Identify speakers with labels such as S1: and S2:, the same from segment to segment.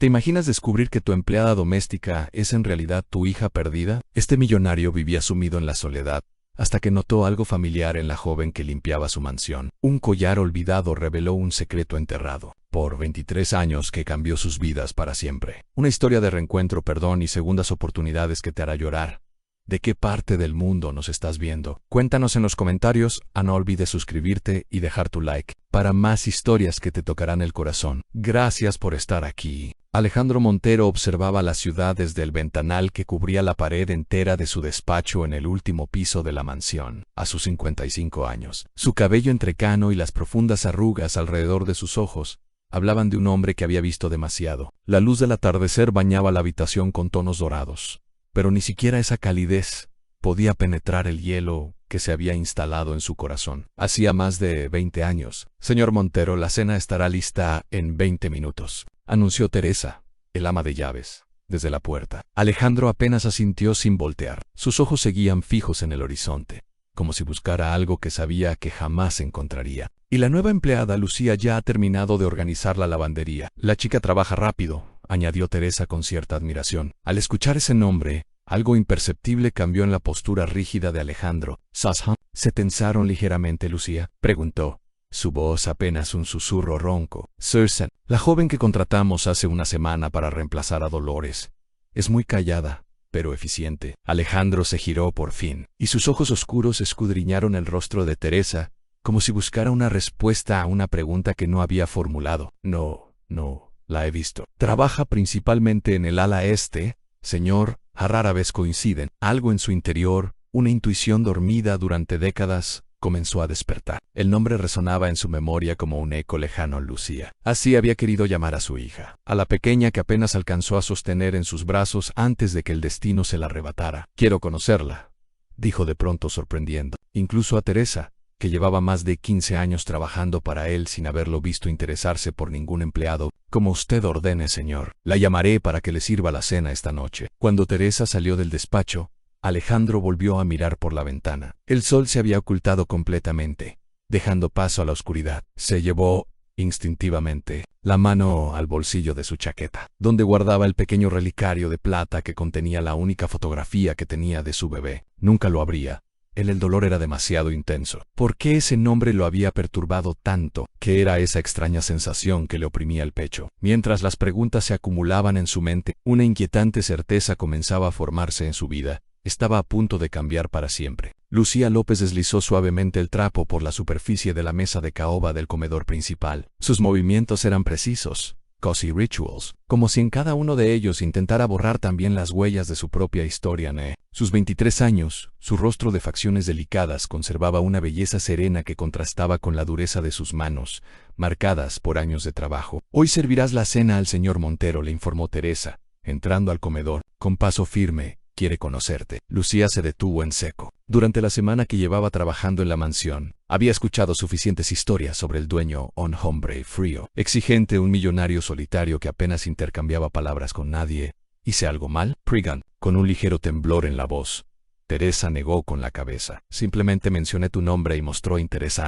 S1: ¿Te imaginas descubrir que tu empleada doméstica es en realidad tu hija perdida? Este millonario vivía sumido en la soledad, hasta que notó algo familiar en la joven que limpiaba su mansión. Un collar olvidado reveló un secreto enterrado por 23 años que cambió sus vidas para siempre. Una historia de reencuentro, perdón y segundas oportunidades que te hará llorar. ¿De qué parte del mundo nos estás viendo? Cuéntanos en los comentarios, no olvides suscribirte y dejar tu like para más historias que te tocarán el corazón. Gracias por estar aquí. Alejandro Montero observaba la ciudad desde el ventanal que cubría la pared entera de su despacho en el último piso de la mansión. A sus 55 años, su cabello entrecano y las profundas arrugas alrededor de sus ojos hablaban de un hombre que había visto demasiado. La luz del atardecer bañaba la habitación con tonos dorados, pero ni siquiera esa calidez podía penetrar el hielo que se había instalado en su corazón. Hacía más de 20 años. Señor Montero, la cena estará lista en 20 minutos, anunció Teresa, el ama de llaves, desde la puerta. Alejandro apenas asintió sin voltear. Sus ojos seguían fijos en el horizonte, como si buscara algo que sabía que jamás encontraría. Y la nueva empleada Lucía ya ha terminado de organizar la lavandería. La chica trabaja rápido, añadió Teresa con cierta admiración. Al escuchar ese nombre, algo imperceptible cambió en la postura rígida de Alejandro. ¿Sasha? ¿Se tensaron ligeramente, Lucía?, preguntó, su voz apenas un susurro ronco. Susan, la joven que contratamos hace una semana para reemplazar a Dolores, es muy callada, pero eficiente. Alejandro se giró por fin, y sus ojos oscuros escudriñaron el rostro de Teresa, como si buscara una respuesta a una pregunta que no había formulado. No, la he visto. Trabaja principalmente en el ala este, señor. A rara vez coinciden. Algo en su interior, una intuición dormida durante décadas, comenzó a despertar. El nombre resonaba en su memoria como un eco lejano. Lucía. Así había querido llamar a su hija, a la pequeña que apenas alcanzó a sostener en sus brazos antes de que el destino se la arrebatara. Quiero conocerla, dijo de pronto sorprendiendo, incluso a Teresa, que llevaba más de 15 años trabajando para él sin haberlo visto interesarse por ningún empleado. Como usted ordene, señor. La llamaré para que le sirva la cena esta noche. Cuando Teresa salió del despacho, Alejandro volvió a mirar por la ventana. El sol se había ocultado completamente, dejando paso a la oscuridad. Se llevó, instintivamente, la mano al bolsillo de su chaqueta, donde guardaba el pequeño relicario de plata que contenía la única fotografía que tenía de su bebé. Nunca lo abría. El dolor era demasiado intenso. ¿Por qué ese nombre lo había perturbado tanto? ¿Qué era esa extraña sensación que le oprimía el pecho? Mientras las preguntas se acumulaban en su mente, una inquietante certeza comenzaba a formarse en su vida. Estaba a punto de cambiar para siempre. Lucía López deslizó suavemente el trapo por la superficie de la mesa de caoba del comedor principal. Sus movimientos eran precisos, cozy rituals, como si en cada uno de ellos intentara borrar también las huellas de su propia historia. Sus 23 años, su rostro de facciones delicadas conservaba una belleza serena que contrastaba con la dureza de sus manos, marcadas por años de trabajo. Hoy servirás la cena al señor Montero, le informó Teresa, entrando al comedor. Con paso firme, quiere conocerte. Lucía se detuvo en seco. Durante la semana que llevaba trabajando en la mansión, había escuchado suficientes historias sobre el dueño, un hombre frío, exigente, un millonario solitario que apenas intercambiaba palabras con nadie. ¿Hice algo mal? Prigan, con un ligero temblor en la voz. Teresa negó con la cabeza. Simplemente mencioné tu nombre y mostró interés.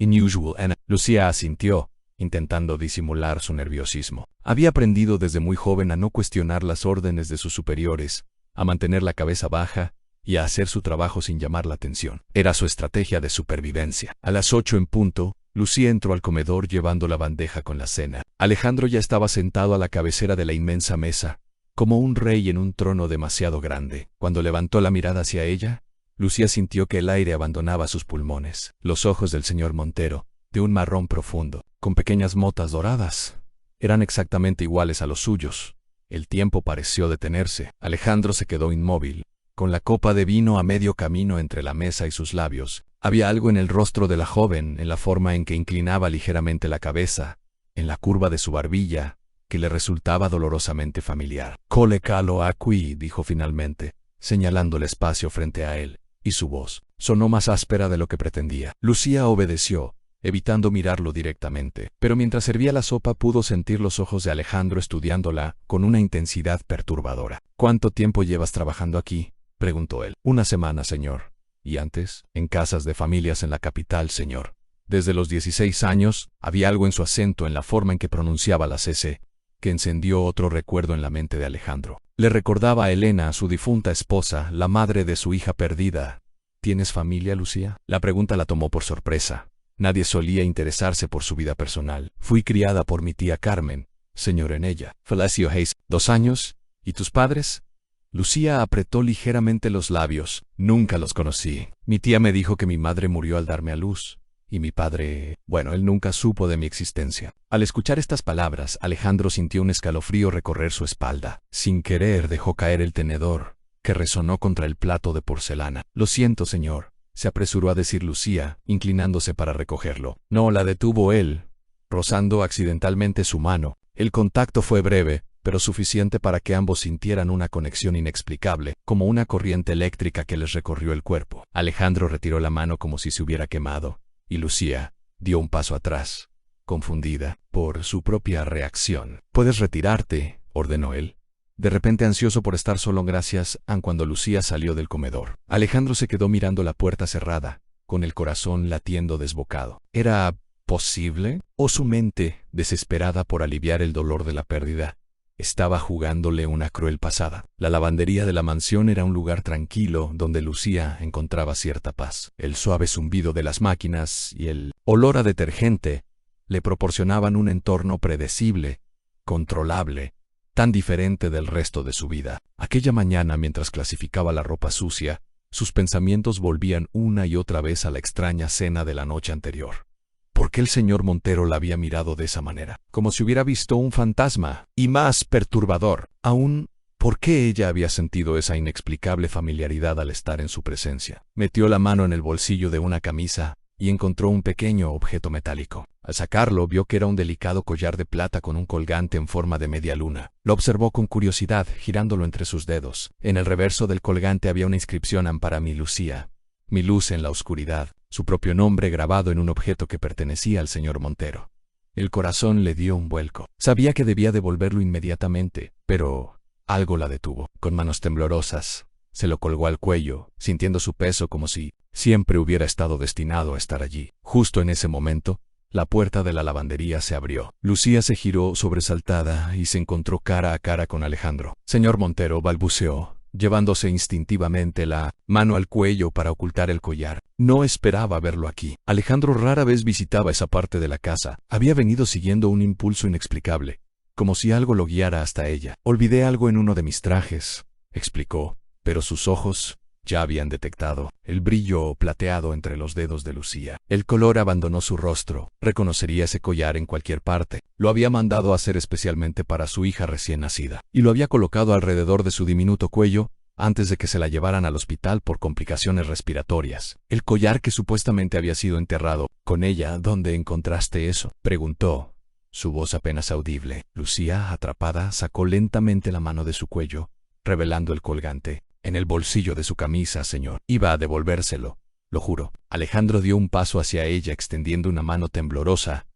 S1: Unusual, Anna. Lucía asintió, intentando disimular su nerviosismo. Había aprendido desde muy joven a no cuestionar las órdenes de sus superiores, a mantener la cabeza baja y a hacer su trabajo sin llamar la atención. Era su estrategia de supervivencia. A las 8 en punto, Lucía entró al comedor llevando la bandeja con la cena. Alejandro ya estaba sentado a la cabecera de la inmensa mesa, como un rey en un trono demasiado grande. Cuando levantó la mirada hacia ella, Lucía sintió que el aire abandonaba sus pulmones. Los ojos del señor Montero, de un marrón profundo, con pequeñas motas doradas, eran exactamente iguales a los suyos. El tiempo pareció detenerse. Alejandro se quedó inmóvil, con la copa de vino a medio camino entre la mesa y sus labios. Había algo en el rostro de la joven, en la forma en que inclinaba ligeramente la cabeza, en la curva de su barbilla, que le resultaba dolorosamente familiar. «Colócalo aquí», dijo finalmente, señalando el espacio frente a él, y su voz sonó más áspera de lo que pretendía. Lucía obedeció, evitando mirarlo directamente, pero mientras servía la sopa pudo sentir los ojos de Alejandro estudiándola con una intensidad perturbadora. «¿Cuánto tiempo llevas trabajando aquí?», preguntó él. «Una semana, señor». «¿Y antes?». «En casas de familias en la capital, señor». Desde los 16 años, había algo en su acento, en la forma en que pronunciaba las S, que encendió otro recuerdo en la mente de Alejandro. Le recordaba a Elena, su difunta esposa, la madre de su hija perdida. ¿Tienes familia, Lucía? La pregunta la tomó por sorpresa. Nadie solía interesarse por su vida personal. Fui criada por mi tía Carmen, señor en ella. Falacio Hayes, 2 años. ¿Y tus padres? Lucía apretó ligeramente los labios. Nunca los conocí. Mi tía me dijo que mi madre murió al darme a luz. Y mi padre, bueno, él nunca supo de mi existencia. Al escuchar estas palabras, Alejandro sintió un escalofrío recorrer su espalda. Sin querer dejó caer el tenedor, que resonó contra el plato de porcelana. Lo siento, señor, se apresuró a decir Lucía, inclinándose para recogerlo. No, la detuvo él, rozando accidentalmente su mano. El contacto fue breve, pero suficiente para que ambos sintieran una conexión inexplicable, como una corriente eléctrica que les recorrió el cuerpo. Alejandro retiró la mano como si se hubiera quemado, y Lucía dio un paso atrás, confundida por su propia reacción. «Puedes retirarte», ordenó él, de repente ansioso por estar solo gracias a cuando Lucía salió del comedor. Alejandro se quedó mirando la puerta cerrada, con el corazón latiendo desbocado. ¿Era posible? ¿O su mente, desesperada por aliviar el dolor de la pérdida, estaba jugándole una cruel pasada? La lavandería de la mansión era un lugar tranquilo donde Lucía encontraba cierta paz. El suave zumbido de las máquinas y el olor a detergente le proporcionaban un entorno predecible, controlable, tan diferente del resto de su vida. Aquella mañana, mientras clasificaba la ropa sucia, sus pensamientos volvían una y otra vez a la extraña cena de la noche anterior. ¿Por qué el señor Montero la había mirado de esa manera? Como si hubiera visto un fantasma. Y más perturbador aún, ¿por qué ella había sentido esa inexplicable familiaridad al estar en su presencia? Metió la mano en el bolsillo de una camisa y encontró un pequeño objeto metálico. Al sacarlo, vio que era un delicado collar de plata con un colgante en forma de media luna. Lo observó con curiosidad, girándolo entre sus dedos. En el reverso del colgante había una inscripción: «Para mi Lucía, mi luz en la oscuridad», su propio nombre grabado en un objeto que pertenecía al señor Montero. El corazón le dio un vuelco. Sabía que debía devolverlo inmediatamente, pero algo la detuvo. Con manos temblorosas, se lo colgó al cuello, sintiendo su peso como si siempre hubiera estado destinado a estar allí. Justo en ese momento, la puerta de la lavandería se abrió. Lucía se giró sobresaltada y se encontró cara a cara con Alejandro. «Señor Montero», balbuceó, llevándose instintivamente la mano al cuello para ocultar el collar. No esperaba verlo aquí. Alejandro rara vez visitaba esa parte de la casa. Había venido siguiendo un impulso inexplicable, como si algo lo guiara hasta ella. «Olvidé algo en uno de mis trajes», explicó, pero sus ojos ya habían detectado el brillo plateado entre los dedos de Lucía. El color abandonó su rostro. Reconocería ese collar en cualquier parte. Lo había mandado a hacer especialmente para su hija recién nacida, y lo había colocado alrededor de su diminuto cuello antes de que se la llevaran al hospital por complicaciones respiratorias. El collar que supuestamente había sido enterrado con ella. «¿Dónde encontraste eso?», preguntó, su voz apenas audible. Lucía, atrapada, sacó lentamente la mano de su cuello, revelando el colgante. «En el bolsillo de su camisa, señor. Iba a devolvérselo, lo juro». Alejandro dio un paso hacia ella extendiendo una mano temblorosa.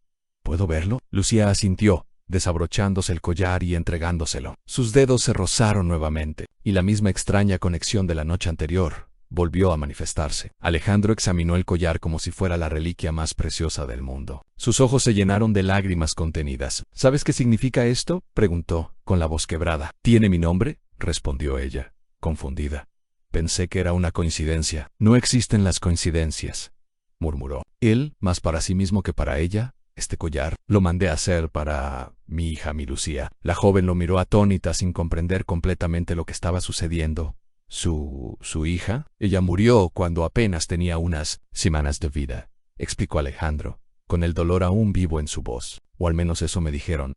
S1: «¿Puedo verlo?». Lucía asintió, desabrochándose el collar y entregándoselo. Sus dedos se rozaron nuevamente, y la misma extraña conexión de la noche anterior volvió a manifestarse. Alejandro examinó el collar como si fuera la reliquia más preciosa del mundo. Sus ojos se llenaron de lágrimas contenidas. «¿Sabes qué significa esto?», preguntó, con la voz quebrada. «¿Tiene mi nombre?», respondió ella, confundida. «Pensé que era una coincidencia». «No existen las coincidencias», murmuró él, más para sí mismo que para ella. «Este collar lo mandé a hacer para mi hija, mi Lucía». La joven lo miró atónita sin comprender completamente lo que estaba sucediendo. ¿Su hija? Ella murió cuando apenas tenía unas semanas de vida», explicó Alejandro, con el dolor aún vivo en su voz. «O al menos eso me dijeron».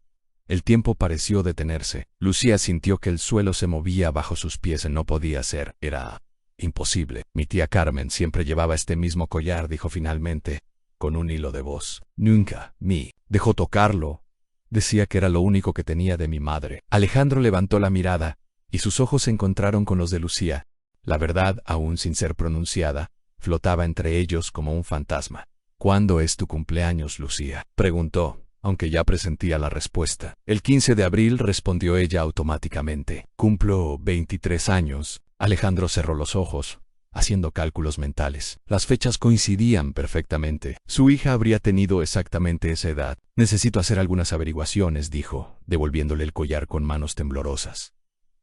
S1: El tiempo pareció detenerse. Lucía sintió que el suelo se movía bajo sus pies. No podía ser. Era imposible. «Mi tía Carmen siempre llevaba este mismo collar», dijo finalmente, con un hilo de voz. «Nunca me dejó tocarlo. Decía que era lo único que tenía de mi madre». Alejandro levantó la mirada, y sus ojos se encontraron con los de Lucía. La verdad, aún sin ser pronunciada, flotaba entre ellos como un fantasma. «¿Cuándo es tu cumpleaños, Lucía?», preguntó, aunque ya presentía la respuesta. «El 15 de abril», respondió ella automáticamente. «Cumplo 23 años». Alejandro cerró los ojos, haciendo cálculos mentales. Las fechas coincidían perfectamente. Su hija habría tenido exactamente esa edad. Necesito hacer algunas averiguaciones, dijo, devolviéndole el collar con manos temblorosas.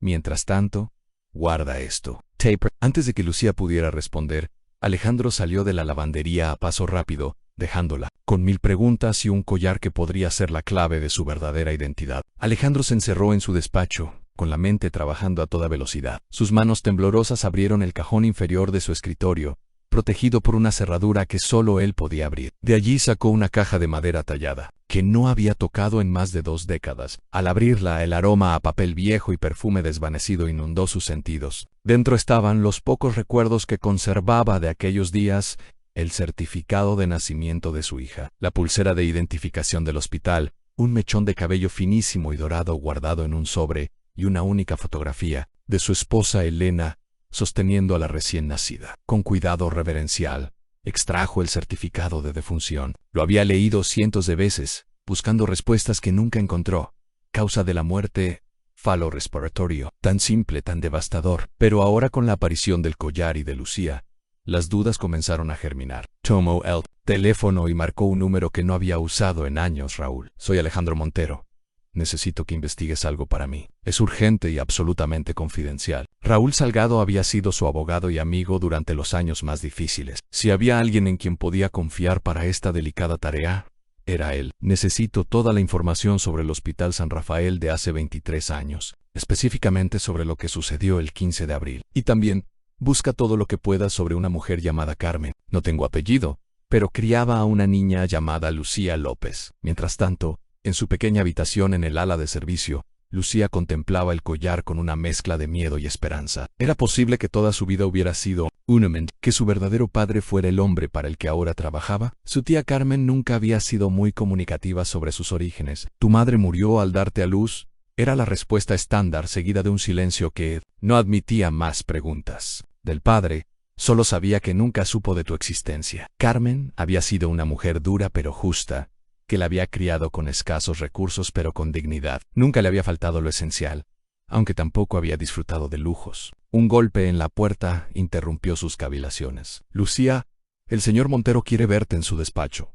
S1: Mientras tanto, guarda esto. Taper. Antes de que Lucía pudiera responder, Alejandro salió de la lavandería a paso rápido, dejándola con 1000 preguntas y un collar que podría ser la clave de su verdadera identidad. Alejandro se encerró en su despacho, con la mente trabajando a toda velocidad. Sus manos temblorosas abrieron el cajón inferior de su escritorio, protegido por una cerradura que solo él podía abrir. De allí sacó una caja de madera tallada, que no había tocado en más de 2 décadas. Al abrirla, el aroma a papel viejo y perfume desvanecido inundó sus sentidos. Dentro estaban los pocos recuerdos que conservaba de aquellos días: el certificado de nacimiento de su hija, la pulsera de identificación del hospital, un mechón de cabello finísimo y dorado guardado en un sobre, y una única fotografía de su esposa Elena, sosteniendo a la recién nacida. Con cuidado reverencial, extrajo el certificado de defunción. Lo había leído cientos de veces, buscando respuestas que nunca encontró. Causa de la muerte: falo respiratorio. Tan simple, tan devastador. Pero ahora, con la aparición del collar y de Lucía, las dudas comenzaron a germinar. Tomó el teléfono y marcó un número que no había usado en años. Raúl, soy Alejandro Montero. Necesito que investigues algo para mí. Es urgente y absolutamente confidencial. Raúl Salgado había sido su abogado y amigo durante los años más difíciles. Si había alguien en quien podía confiar para esta delicada tarea, era él. Necesito toda la información sobre el Hospital San Rafael de hace 23 años, específicamente sobre lo que sucedió el 15 de abril. Y también, busca todo lo que puedas sobre una mujer llamada Carmen. No tengo apellido, pero criaba a una niña llamada Lucía López. Mientras tanto, en su pequeña habitación en el ala de servicio, Lucía contemplaba el collar con una mezcla de miedo y esperanza. ¿Era posible que toda su vida hubiera sido una mentira? ¿Que su verdadero padre fuera el hombre para el que ahora trabajaba? Su tía Carmen nunca había sido muy comunicativa sobre sus orígenes. ¿Tu madre murió al darte a luz? Era la respuesta estándar, seguida de un silencio que no admitía más preguntas. Del padre, solo sabía que nunca supo de tu existencia. Carmen había sido una mujer dura pero justa, que la había criado con escasos recursos pero con dignidad. Nunca le había faltado lo esencial, aunque tampoco había disfrutado de lujos. Un golpe en la puerta interrumpió sus cavilaciones. Lucía, el señor Montero quiere verte en su despacho,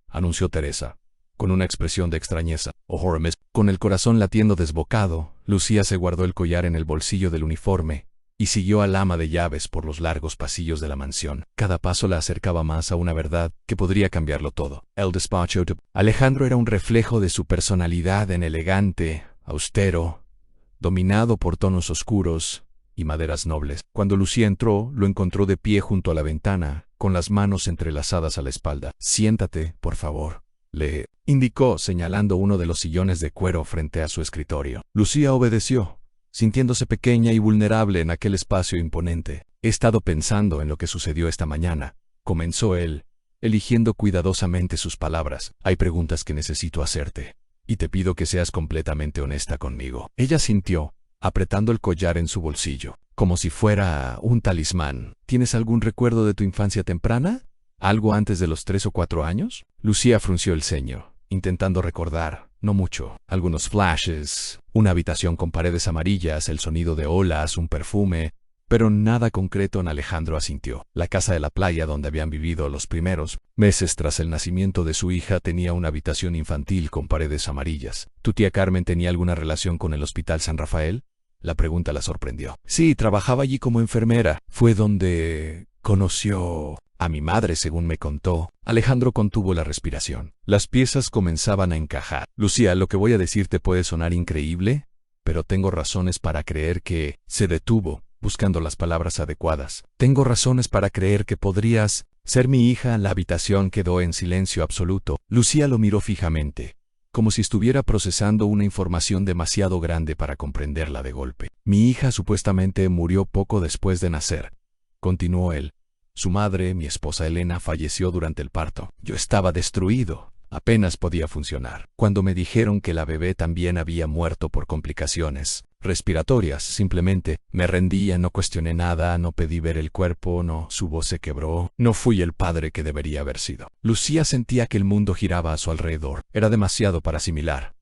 S1: anunció Teresa, con una expresión de extrañeza. Con el corazón latiendo desbocado, Lucía se guardó el collar en el bolsillo del uniforme y siguió al ama de llaves por los largos pasillos de la mansión. Cada paso la acercaba más a una verdad que podría cambiarlo todo. El despacho de Alejandro era un reflejo de su personalidad, en elegante, austero, dominado por tonos oscuros y maderas nobles. Cuando Lucía entró, lo encontró de pie junto a la ventana, con las manos entrelazadas a la espalda. Siéntate, por favor, le indicó, señalando uno de los sillones de cuero frente a su escritorio. Lucía obedeció, sintiéndose pequeña y vulnerable en aquel espacio imponente. He estado pensando en lo que sucedió esta mañana, comenzó él, eligiendo cuidadosamente sus palabras. Hay preguntas que necesito hacerte, y te pido que seas completamente honesta conmigo. Ella sintió, apretando el collar en su bolsillo, como si fuera un talismán. ¿Tienes algún recuerdo de tu infancia temprana? ¿Algo antes de los 3 o 4 años? Lucía frunció el ceño, intentando recordar. No mucho. Algunos flashes, una habitación con paredes amarillas, el sonido de olas, un perfume, pero nada concreto. En Alejandro asintió. La casa de la playa donde habían vivido los primeros meses tras el nacimiento de su hija tenía una habitación infantil con paredes amarillas. ¿Tu tía Carmen tenía alguna relación con el Hospital San Rafael? La pregunta la sorprendió. Sí, trabajaba allí como enfermera. Fue donde conoció a mi madre, según me contó. Alejandro contuvo la respiración. Las piezas comenzaban a encajar. Lucía, lo que voy a decirte puede sonar increíble, pero tengo razones para creer que... Se detuvo, buscando las palabras adecuadas. Tengo razones para creer que podrías ser mi hija. La habitación quedó en silencio absoluto. Lucía lo miró fijamente, como si estuviera procesando una información demasiado grande para comprenderla de golpe. Mi hija supuestamente murió poco después de nacer, continuó él. Su madre, mi esposa Elena, falleció durante el parto. Yo estaba destruido. Apenas podía funcionar. Cuando me dijeron que la bebé también había muerto por complicaciones respiratorias, simplemente me rendí, no cuestioné nada, no pedí ver el cuerpo, no. Su voz se quebró. No fui el padre que debería haber sido. Lucía sentía que el mundo giraba a su alrededor. Era demasiado para asimilar.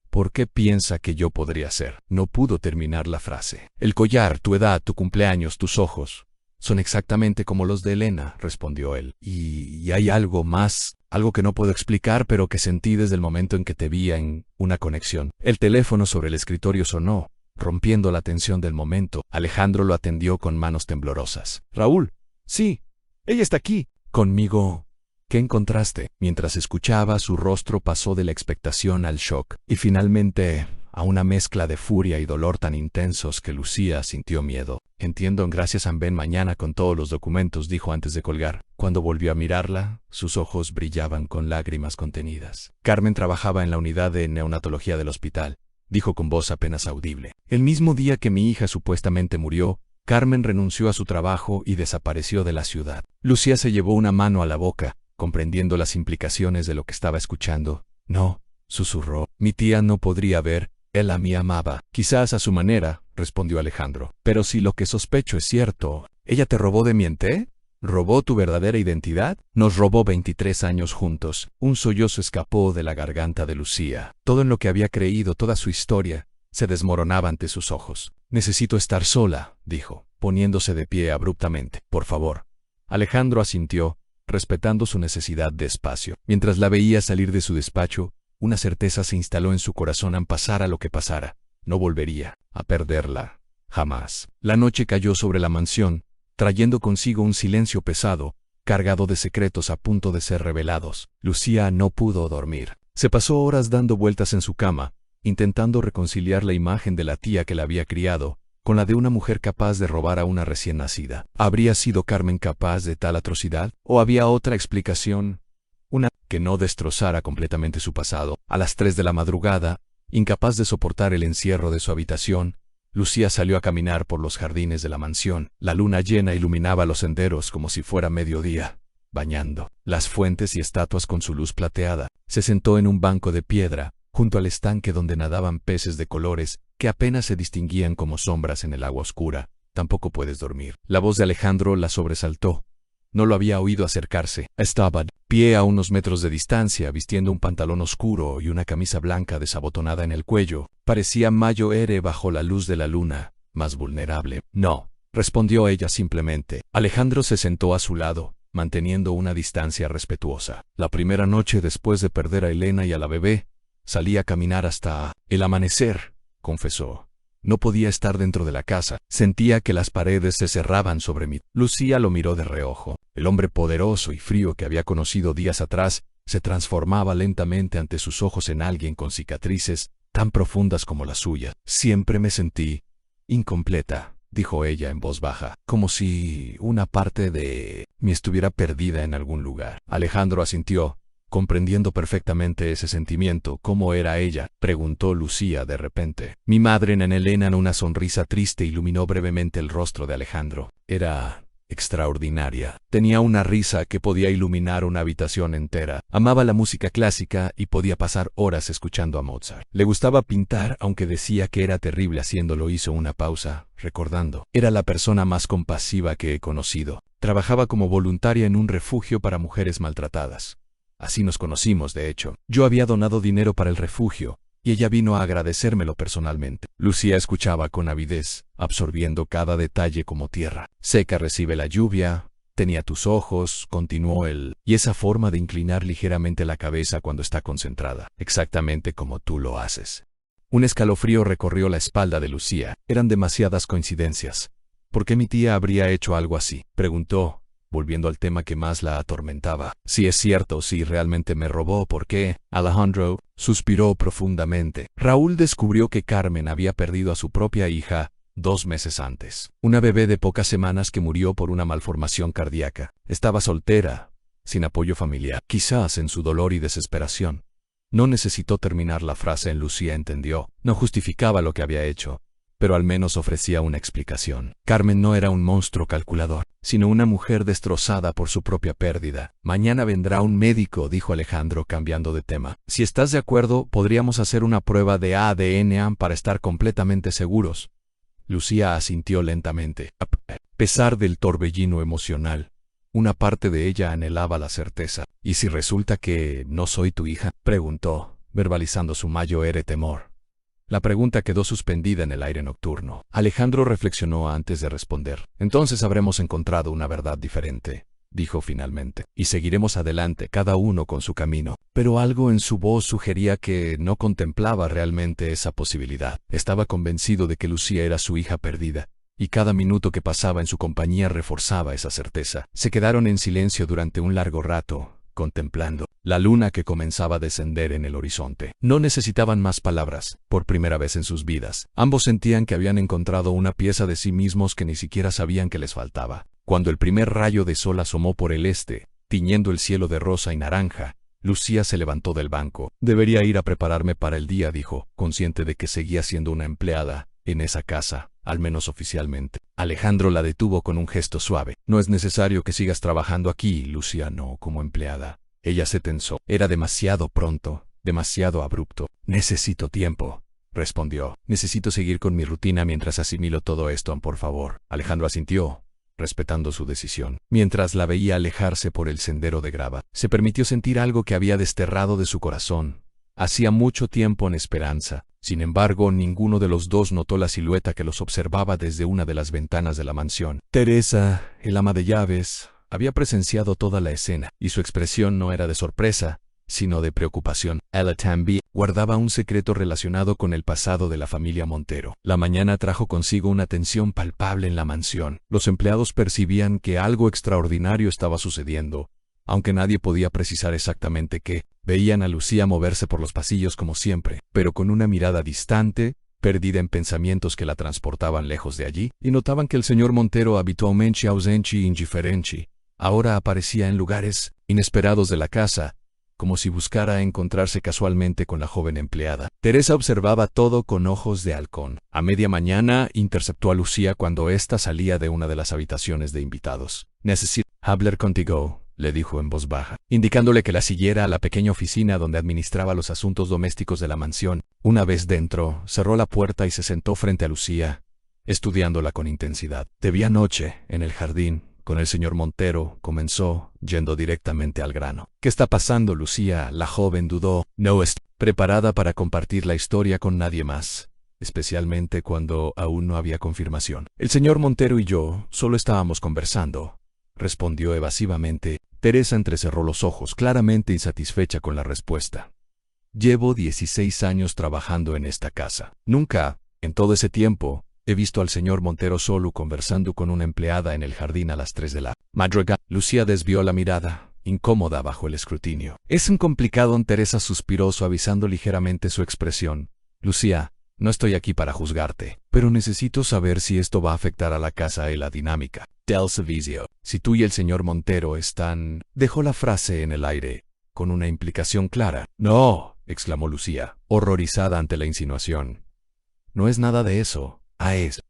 S1: ¿Por qué piensa que yo podría ser? No pudo terminar la frase. El collar, tu edad, tu cumpleaños, tus ojos. Son exactamente como los de Elena, respondió él. Y hay algo más, algo que no puedo explicar, pero que sentí desde el momento en que te vi en una conexión. El teléfono sobre el escritorio sonó, rompiendo la tensión del momento. Alejandro lo atendió con manos temblorosas. Raúl. Sí. Ella está aquí. Conmigo. ¿Qué encontraste? Mientras escuchaba, su rostro pasó de la expectación al shock, y finalmente a una mezcla de furia y dolor tan intensos que Lucía sintió miedo. Entiendo, gracias a Ben mañana con todos los documentos, dijo antes de colgar. Cuando volvió a mirarla, sus ojos brillaban con lágrimas contenidas. Carmen trabajaba en la unidad de neonatología del hospital, dijo con voz apenas audible. El mismo día que mi hija supuestamente murió, Carmen renunció a su trabajo y desapareció de la ciudad. Lucía se llevó una mano a la boca, comprendiendo las implicaciones de lo que estaba escuchando. No, susurró. Mi tía no podría ver. Él a mí amaba. Quizás a su manera, respondió Alejandro. Pero si lo que sospecho es cierto, ¿ella te robó de mi ente? ¿Robó tu verdadera identidad? Nos robó 23 años juntos. Un sollozo escapó de la garganta de Lucía. Todo en lo que había creído, toda su historia, se desmoronaba ante sus ojos. Necesito estar sola, dijo, poniéndose de pie abruptamente. Por favor. Alejandro asintió, respetando su necesidad de espacio. Mientras la veía salir de su despacho, una certeza se instaló en su corazón: pasara lo que pasara, no volvería a perderla. Jamás. La noche cayó sobre la mansión, trayendo consigo un silencio pesado, cargado de secretos a punto de ser revelados. Lucía no pudo dormir. Se pasó horas dando vueltas en su cama, intentando reconciliar la imagen de la tía que la había criado con la de una mujer capaz de robar a una recién nacida. ¿Habría sido Carmen capaz de tal atrocidad? ¿O había otra explicación? Una que no destrozara completamente su pasado. A las 3 de la madrugada, incapaz de soportar el encierro de su habitación, Lucía salió a caminar por los jardines de la mansión. La luna llena iluminaba los senderos como si fuera mediodía, bañando las fuentes y estatuas con su luz plateada. Se sentó en un banco de piedra, junto al estanque donde nadaban peces de colores que apenas se distinguían como sombras en el agua oscura. Tampoco puedes dormir. La voz de Alejandro la sobresaltó. No lo había oído acercarse. Estaba de pie a unos metros de distancia, vistiendo un pantalón oscuro y una camisa blanca desabotonada en el cuello. Parecía Mayo Ere bajo la luz de la luna, más vulnerable. No, respondió ella simplemente. Alejandro se sentó a su lado, manteniendo una distancia respetuosa. La primera noche después de perder a Elena y a la bebé, salí a caminar hasta el amanecer, confesó. No podía estar dentro de la casa. Sentía que las paredes se cerraban sobre mí. Lucía lo miró de reojo. El hombre poderoso y frío que había conocido días atrás se transformaba lentamente ante sus ojos en alguien con cicatrices tan profundas como la suya. Siempre me sentí incompleta, dijo ella en voz baja, como si una parte de mí estuviera perdida en algún lugar. Alejandro asintió, comprendiendo perfectamente ese sentimiento. ¿Cómo era ella?, preguntó Lucía de repente. Mi madre, Nana Elena. Una sonrisa triste iluminó brevemente el rostro de Alejandro. Era extraordinaria. Tenía una risa que podía iluminar una habitación entera. Amaba la música clásica y podía pasar horas escuchando a Mozart. Le gustaba pintar, aunque decía que era terrible haciéndolo. Hizo una pausa, recordando. Era la persona más compasiva que he conocido. Trabajaba como voluntaria en un refugio para mujeres maltratadas. Así nos conocimos, de hecho. Yo había donado dinero para el refugio, y ella vino a agradecérmelo personalmente. Lucía escuchaba con avidez, absorbiendo cada detalle como tierra seca recibe la lluvia. Tenía tus ojos, continuó él, y esa forma de inclinar ligeramente la cabeza cuando está concentrada, exactamente como tú lo haces. Un escalofrío recorrió la espalda de Lucía. Eran demasiadas coincidencias. ¿Por qué mi tía habría hecho algo así?, preguntó, volviendo al tema que más la atormentaba. Si es cierto, si realmente me robó, ¿por qué? Alejandro suspiró profundamente. Raúl descubrió que Carmen había perdido a su propia hija 2 meses antes. Una bebé de pocas semanas que murió por una malformación cardíaca. Estaba soltera, sin apoyo familiar. Quizás en su dolor y desesperación. No necesitó terminar la frase. Lucía entendió. No justificaba lo que había hecho, pero al menos ofrecía una explicación. Carmen no era un monstruo calculador, sino una mujer destrozada por su propia pérdida. Mañana vendrá un médico, dijo Alejandro, cambiando de tema. Si estás de acuerdo, podríamos hacer una prueba de ADN para estar completamente seguros. Lucía asintió lentamente. A pesar del torbellino emocional, una parte de ella anhelaba la certeza. ¿Y si resulta que no soy tu hija?, preguntó, verbalizando su mayor temor. La pregunta quedó suspendida en el aire nocturno. Alejandro reflexionó antes de responder. Entonces habremos encontrado una verdad diferente, dijo finalmente, y seguiremos adelante, cada uno con su camino. Pero algo en su voz sugería que no contemplaba realmente esa posibilidad. Estaba convencido de que Lucía era su hija perdida, y cada minuto que pasaba en su compañía reforzaba esa certeza. Se quedaron en silencio durante un largo rato, contemplando la luna que comenzaba a descender en el horizonte. No necesitaban más palabras. Por primera vez en sus vidas, ambos sentían que habían encontrado una pieza de sí mismos que ni siquiera sabían que les faltaba. Cuando el primer rayo de sol asomó por el este, tiñendo el cielo de rosa y naranja, Lucía se levantó del banco. Debería ir a prepararme para el día, dijo, consciente de que seguía siendo una empleada en esa casa, al menos oficialmente. Alejandro la detuvo con un gesto suave. No es necesario que sigas trabajando aquí, Lucía, no como empleada. Ella se tensó. Era demasiado pronto, demasiado abrupto. Necesito tiempo, respondió. Necesito seguir con mi rutina mientras asimilo todo esto, por favor. Alejandro asintió, respetando su decisión. Mientras la veía alejarse por el sendero de grava, se permitió sentir algo que había desterrado de su corazón. Hacía mucho tiempo en esperanza. Sin embargo, ninguno de los dos notó la silueta que los observaba desde una de las ventanas de la mansión. Teresa, el ama de llaves, había presenciado toda la escena, y su expresión no era de sorpresa, sino de preocupación. Ella también guardaba un secreto relacionado con el pasado de la familia Montero. La mañana trajo consigo una tensión palpable en la mansión. Los empleados percibían que algo extraordinario estaba sucediendo, aunque nadie podía precisar exactamente qué. Veían a Lucía moverse por los pasillos como siempre, pero con una mirada distante, perdida en pensamientos que la transportaban lejos de allí, y notaban que el señor Montero, habitualmente ausente e indiferente, ahora aparecía en lugares inesperados de la casa, como si buscara encontrarse casualmente con la joven empleada. Teresa observaba todo con ojos de halcón. A media mañana interceptó a Lucía cuando ésta salía de una de las habitaciones de invitados. «Necesito hablar contigo», le dijo en voz baja, indicándole que la siguiera a la pequeña oficina donde administraba los asuntos domésticos de la mansión. Una vez dentro, cerró la puerta y se sentó frente a Lucía, estudiándola con intensidad. «Te vi anoche, en el jardín, con el señor Montero», comenzó, yendo directamente al grano. «¿Qué está pasando, Lucía?». La joven dudó. No está preparada para compartir la historia con nadie más, especialmente cuando aún no había confirmación. «El señor Montero y yo solo estábamos conversando», respondió evasivamente. Teresa entrecerró los ojos, claramente insatisfecha con la respuesta. «Llevo 16 años trabajando en esta casa. Nunca, en todo ese tiempo, he visto al señor Montero solo conversando con una empleada en el jardín a las 3 de la madrugada». Lucía desvió la mirada, incómoda bajo el escrutinio. «Es un complicado». Teresa suspiró, suavizando ligeramente su expresión. «Lucía, no estoy aquí para juzgarte, pero necesito saber si esto va a afectar a la casa y la dinámica del servicio. Si tú y el señor Montero están...». Dejó la frase en el aire, con una implicación clara. «No», exclamó Lucía, horrorizada ante la insinuación. «No es nada de eso».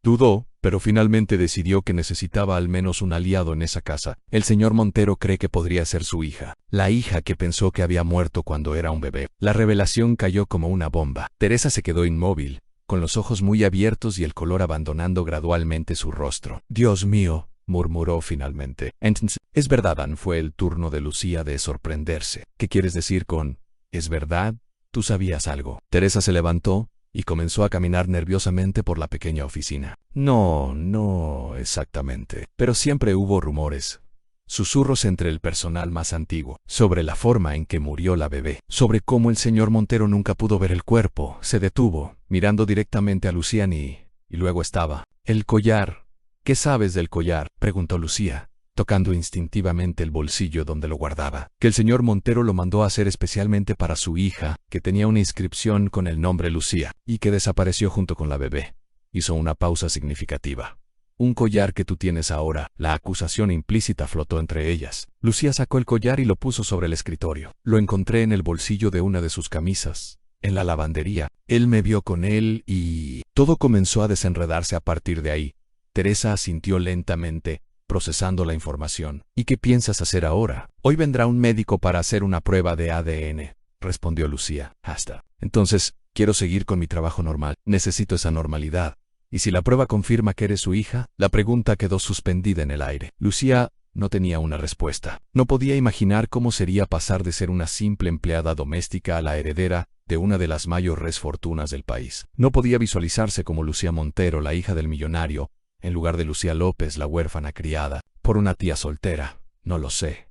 S1: Dudó, pero finalmente decidió que necesitaba al menos un aliado en esa casa. «El señor Montero cree que podría ser su hija, la hija que pensó que había muerto cuando era un bebé». La revelación cayó como una bomba. Teresa se quedó inmóvil, con los ojos muy abiertos y el color abandonando gradualmente su rostro. «Dios mío», murmuró finalmente. «Entonces, ¿es verdad?». Fue el turno de Lucía de sorprenderse. «¿Qué quieres decir con es verdad? Tú sabías algo». Teresa se levantó y comenzó a caminar nerviosamente por la pequeña oficina. No exactamente. Pero siempre hubo rumores, susurros entre el personal más antiguo, sobre la forma en que murió la bebé, sobre cómo el señor Montero nunca pudo ver el cuerpo. Se detuvo, mirando directamente a Lucía y luego estaba. «El collar. ¿Qué sabes del collar?», preguntó Lucía, tocando instintivamente el bolsillo donde lo guardaba. «Que el señor Montero lo mandó a hacer especialmente para su hija, que tenía una inscripción con el nombre Lucía, y que desapareció junto con la bebé». Hizo una pausa significativa. «Un collar que tú tienes ahora». La acusación implícita flotó entre ellas. Lucía sacó el collar y lo puso sobre el escritorio. «Lo encontré en el bolsillo de una de sus camisas, en la lavandería. Él me vio con él y...». Todo comenzó a desenredarse a partir de ahí. Teresa asintió lentamente, procesando la información. «¿Y qué piensas hacer ahora?». «Hoy vendrá un médico para hacer una prueba de ADN», respondió Lucía. «Hasta entonces, quiero seguir con mi trabajo normal. Necesito esa normalidad. ¿Y si la prueba confirma que eres su hija?». La pregunta quedó suspendida en el aire. Lucía no tenía una respuesta. No podía imaginar cómo sería pasar de ser una simple empleada doméstica a la heredera de una de las mayores fortunas del país. No podía visualizarse como Lucía Montero, la hija del millonario, en lugar de Lucía López, la huérfana criada por una tía soltera. No lo sé,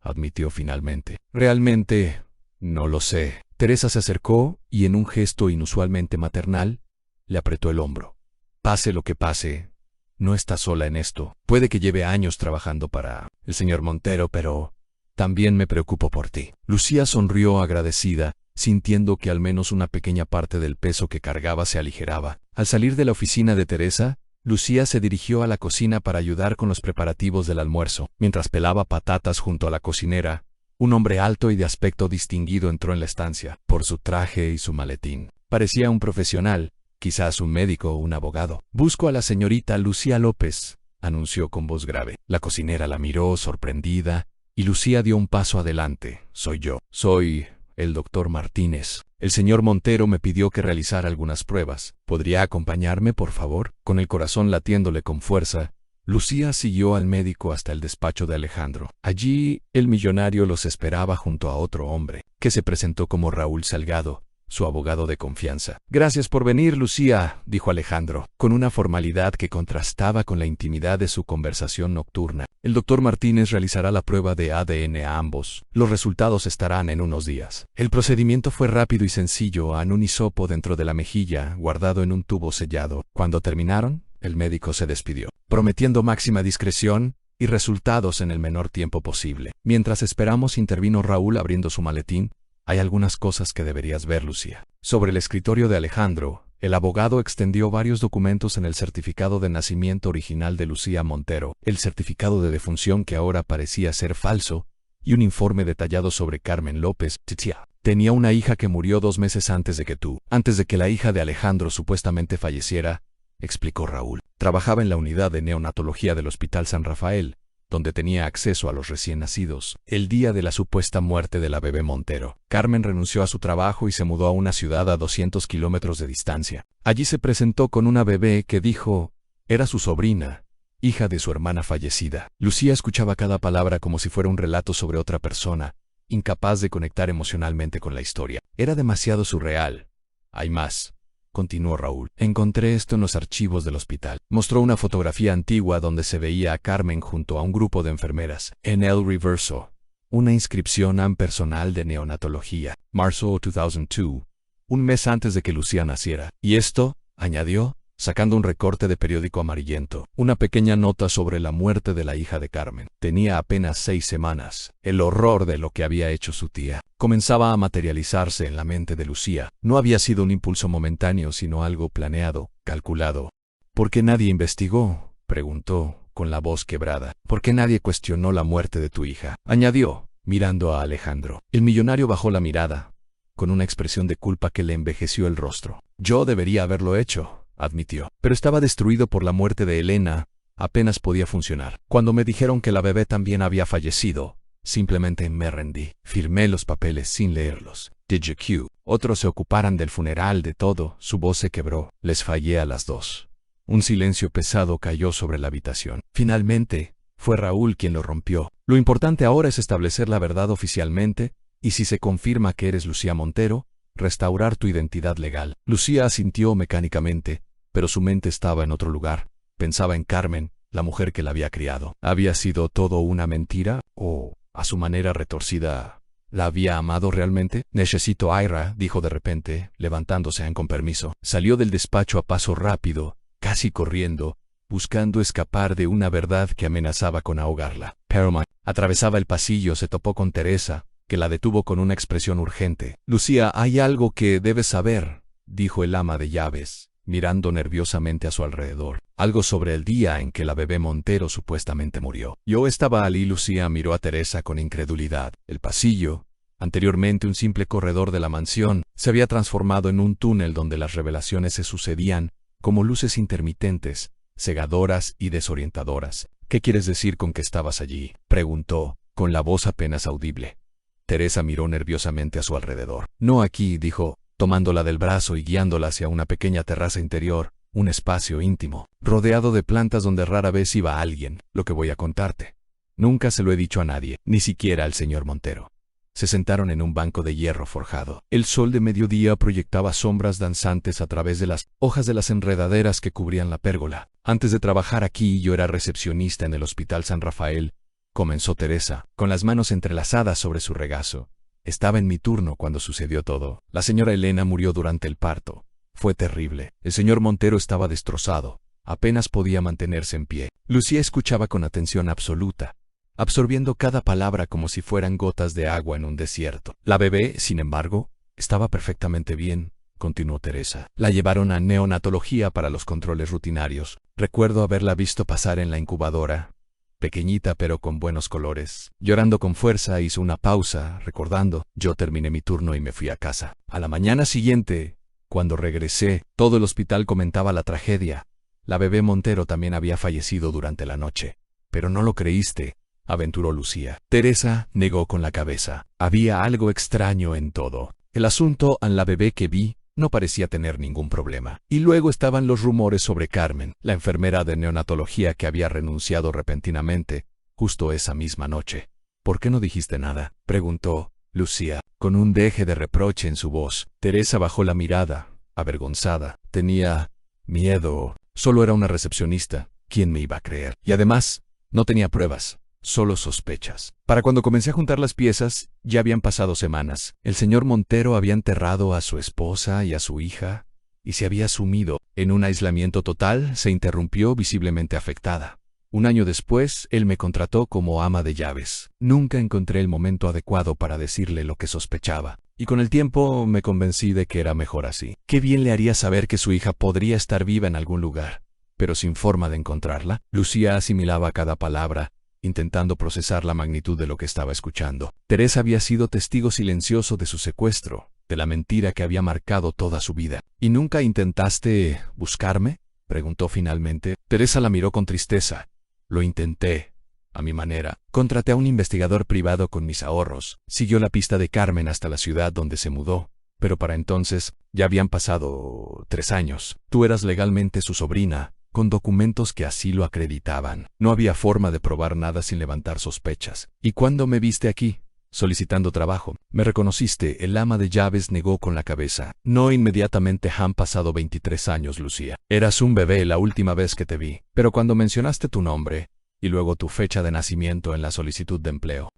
S1: admitió finalmente. Realmente, no lo sé. Teresa se acercó y en un gesto inusualmente maternal, le apretó el hombro. Pase lo que pase, no está sola en esto. Puede que lleve años trabajando para el señor Montero, pero también me preocupo por ti. Lucía sonrió agradecida, sintiendo que al menos una pequeña parte del peso que cargaba se aligeraba. Al salir de la oficina de Teresa, Lucía se dirigió a la cocina para ayudar con los preparativos del almuerzo. Mientras pelaba patatas junto a la cocinera, un hombre alto y de aspecto distinguido entró en la estancia. Por su traje y su maletín, parecía un profesional, quizás un médico o un abogado. Busco a la señorita Lucía López, anunció con voz grave. La cocinera la miró sorprendida, y Lucía dio un paso adelante. Soy yo. Soy el doctor Martínez. El señor Montero me pidió que realizara algunas pruebas. ¿Podría acompañarme, por favor? Con el corazón latiéndole con fuerza, Lucía siguió al médico hasta el despacho de Alejandro. Allí, el millonario los esperaba junto a otro hombre, que se presentó como Raúl Salgado, su abogado de confianza. Gracias por venir, Lucía, dijo Alejandro, con una formalidad que contrastaba con la intimidad de su conversación nocturna. El doctor Martínez realizará la prueba de ADN a ambos. Los resultados estarán en unos días. El procedimiento fue rápido y sencillo, en un hisopo dentro de la mejilla, guardado en un tubo sellado. Cuando terminaron, el médico se despidió, prometiendo máxima discreción y resultados en el menor tiempo posible. Mientras esperamos, intervino Raúl abriendo su maletín. Hay algunas cosas que deberías ver, Lucía. Sobre el escritorio de Alejandro, el abogado extendió varios documentos en el certificado de nacimiento original de Lucía Montero, el certificado de defunción que ahora parecía ser falso, y un informe detallado sobre Carmen López. Tía, tenía una hija que murió 2 meses antes de que tú. Antes de que la hija de Alejandro supuestamente falleciera, explicó Raúl. Trabajaba en la unidad de neonatología del Hospital San Rafael, donde tenía acceso a los recién nacidos, el día de la supuesta muerte de la bebé Montero. Carmen renunció a su trabajo y se mudó a una ciudad a 200 kilómetros de distancia. Allí se presentó con una bebé que dijo era su sobrina, hija de su hermana fallecida. Lucía escuchaba cada palabra como si fuera un relato sobre otra persona, incapaz de conectar emocionalmente con la historia. Era demasiado surreal. Hay más, continuó Raúl. Encontré esto en los archivos del hospital. Mostró una fotografía antigua donde se veía a Carmen junto a un grupo de enfermeras. En el reverso, una inscripción personal de neonatología. Marzo 2002, un mes antes de que Lucía naciera. Y esto, añadió, sacando un recorte de periódico amarillento, una pequeña nota sobre la muerte de la hija de Carmen. Tenía apenas 6 semanas. El horror de lo que había hecho su tía comenzaba a materializarse en la mente de Lucía. No había sido un impulso momentáneo, sino algo planeado, calculado. ¿Por qué nadie investigó?, preguntó, con la voz quebrada. ¿Por qué nadie cuestionó la muerte de tu hija?, añadió, mirando a Alejandro. El millonario bajó la mirada, con una expresión de culpa que le envejeció el rostro. Yo debería haberlo hecho, admitió. Pero estaba destruido por la muerte de Elena. Apenas podía funcionar. Cuando me dijeron que la bebé también había fallecido, simplemente me rendí. Firmé los papeles sin leerlos. Did you queue? Otros se ocuparan del funeral, de todo. Su voz se quebró. Les fallé a las dos. Un silencio pesado cayó sobre la habitación. Finalmente, fue Raúl quien lo rompió. Lo importante ahora es establecer la verdad oficialmente, y si se confirma que eres Lucía Montero, restaurar tu identidad legal. Lucía asintió mecánicamente, pero su mente estaba en otro lugar. Pensaba en Carmen, la mujer que la había criado. ¿Había sido todo una mentira? ¿O, a su manera retorcida, la había amado realmente? Necesito a Ira, dijo de repente, levantándose con permiso. Salió del despacho a paso rápido, casi corriendo, buscando escapar de una verdad que amenazaba con ahogarla. Perlman atravesaba el pasillo, se topó con Teresa, que la detuvo con una expresión urgente. Lucía, hay algo que debes saber, dijo el ama de llaves, mirando nerviosamente a su alrededor. Algo sobre el día en que la bebé Montero supuestamente murió. Yo estaba allí. Lucía miró a Teresa con incredulidad. El pasillo, anteriormente un simple corredor de la mansión, se había transformado en un túnel donde las revelaciones se sucedían, como luces intermitentes, cegadoras y desorientadoras. ¿Qué quieres decir con que estabas allí?, preguntó, con la voz apenas audible. Teresa miró nerviosamente a su alrededor. No aquí, dijo, tomándola del brazo y guiándola hacia una pequeña terraza interior, un espacio íntimo, rodeado de plantas donde rara vez iba alguien. Lo que voy a contarte. Nunca se lo he dicho a nadie, ni siquiera al señor Montero. Se sentaron en un banco de hierro forjado. El sol de mediodía proyectaba sombras danzantes a través de las hojas de las enredaderas que cubrían la pérgola. Antes de trabajar aquí, yo era recepcionista en el Hospital San Rafael, comenzó Teresa, con las manos entrelazadas sobre su regazo. Estaba en mi turno cuando sucedió todo. La señora Elena murió durante el parto. Fue terrible. El señor Montero estaba destrozado. Apenas podía mantenerse en pie. Lucía escuchaba con atención absoluta, absorbiendo cada palabra como si fueran gotas de agua en un desierto. La bebé, sin embargo, estaba perfectamente bien, continuó Teresa. La llevaron a neonatología para los controles rutinarios. Recuerdo haberla visto pasar en la incubadora, pequeñita pero con buenos colores. Llorando con fuerza, hizo una pausa, recordando. Yo terminé mi turno y me fui a casa. A la mañana siguiente, cuando regresé, todo el hospital comentaba la tragedia. La bebé Montero también había fallecido durante la noche. Pero no lo creíste, aventuró Lucía. Teresa negó con la cabeza. Había algo extraño en todo. El asunto en la bebé que vi no parecía tener ningún problema. Y luego estaban los rumores sobre Carmen, la enfermera de neonatología que había renunciado repentinamente, justo esa misma noche. ¿Por qué no dijiste nada?, preguntó Lucía, con un deje de reproche en su voz. Teresa bajó la mirada, avergonzada. Tenía miedo. Solo era una recepcionista. ¿Quién me iba a creer? Y además, no tenía pruebas. Solo sospechas. Para cuando comencé a juntar las piezas, ya habían pasado semanas. El señor Montero había enterrado a su esposa y a su hija, y se había sumido en un aislamiento total. Se interrumpió, visiblemente afectada. Un año después, él me contrató como ama de llaves. Nunca encontré el momento adecuado para decirle lo que sospechaba, y con el tiempo me convencí de que era mejor así. Qué bien le haría saber que su hija podría estar viva en algún lugar, pero sin forma de encontrarla. Lucía asimilaba cada palabra, intentando procesar la magnitud de lo que estaba escuchando. Teresa había sido testigo silencioso de su secuestro, de la mentira que había marcado toda su vida. ¿Y nunca intentaste buscarme?, preguntó finalmente. Teresa la miró con tristeza. Lo intenté, a mi manera. Contraté a un investigador privado con mis ahorros. Siguió la pista de Carmen hasta la ciudad donde se mudó. Pero para entonces, ya habían pasado 3 años. Tú eras legalmente su sobrina, con documentos que así lo acreditaban. No había forma de probar nada sin levantar sospechas. ¿Y cuándo me viste aquí, solicitando trabajo? ¿Me reconociste?, el ama de llaves negó con la cabeza. No inmediatamente. Han pasado 23 años, Lucía. Eras un bebé la última vez que te vi. Pero cuando mencionaste tu nombre, y luego tu fecha de nacimiento en la solicitud de empleo,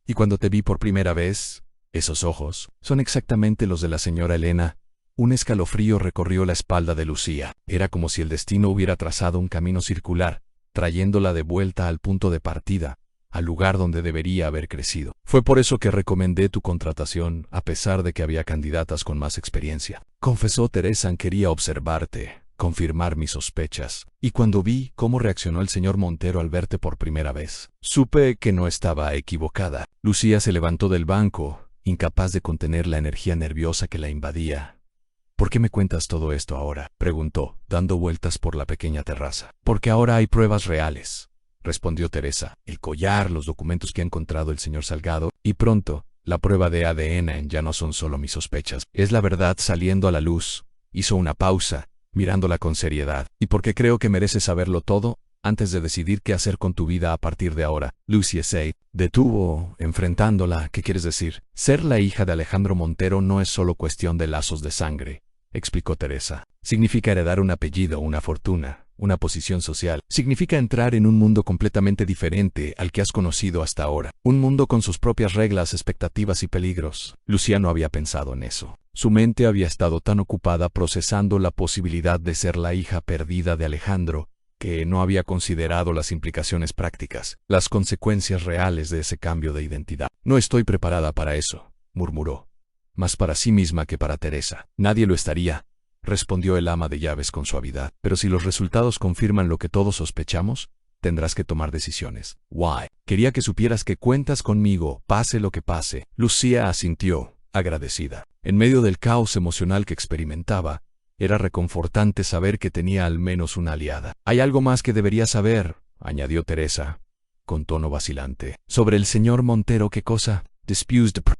S1: y cuando te vi por primera vez, esos ojos son exactamente los de la señora Elena. Un escalofrío recorrió la espalda de Lucía. Era como si el destino hubiera trazado un camino circular, trayéndola de vuelta al punto de partida, al lugar donde debería haber crecido. Fue por eso que recomendé tu contratación, a pesar de que había candidatas con más experiencia. Confesó Teresa. Quería observarte, confirmar mis sospechas. Y cuando vi cómo reaccionó el señor Montero al verte por primera vez, supe que no estaba equivocada. Lucía se levantó del banco, incapaz de contener la energía nerviosa que la invadía. ¿Por qué me cuentas todo esto ahora?, preguntó, dando vueltas por la pequeña terraza. Porque ahora hay pruebas reales, respondió Teresa. El collar, los documentos que ha encontrado el señor Salgado, y pronto, la prueba de ADN ya no son solo mis sospechas. Es la verdad saliendo a la luz. Hizo una pausa, mirándola con seriedad. ¿Y por qué creo que mereces saberlo todo antes de decidir qué hacer con tu vida a partir de ahora? Lucy se detuvo, enfrentándola. ¿Qué quieres decir? Ser la hija de Alejandro Montero no es solo cuestión de lazos de sangre, explicó Teresa. Significa heredar un apellido, una fortuna, una posición social. Significa entrar en un mundo completamente diferente al que has conocido hasta ahora. Un mundo con sus propias reglas, expectativas y peligros. Lucía no había pensado en eso. Su mente había estado tan ocupada procesando la posibilidad de ser la hija perdida de Alejandro, que no había considerado las implicaciones prácticas, las consecuencias reales de ese cambio de identidad. No estoy preparada para eso, murmuró. Más para sí misma que para Teresa. Nadie lo estaría, respondió el ama de llaves con suavidad. Pero si los resultados confirman lo que todos sospechamos, tendrás que tomar decisiones. Why? Quería que supieras que cuentas conmigo, pase lo que pase. Lucía asintió, agradecida. En medio del caos emocional que experimentaba, era reconfortante saber que tenía al menos una aliada. Hay algo más que debería saber, añadió Teresa, con tono vacilante. Sobre el señor Montero. ¿Qué cosa?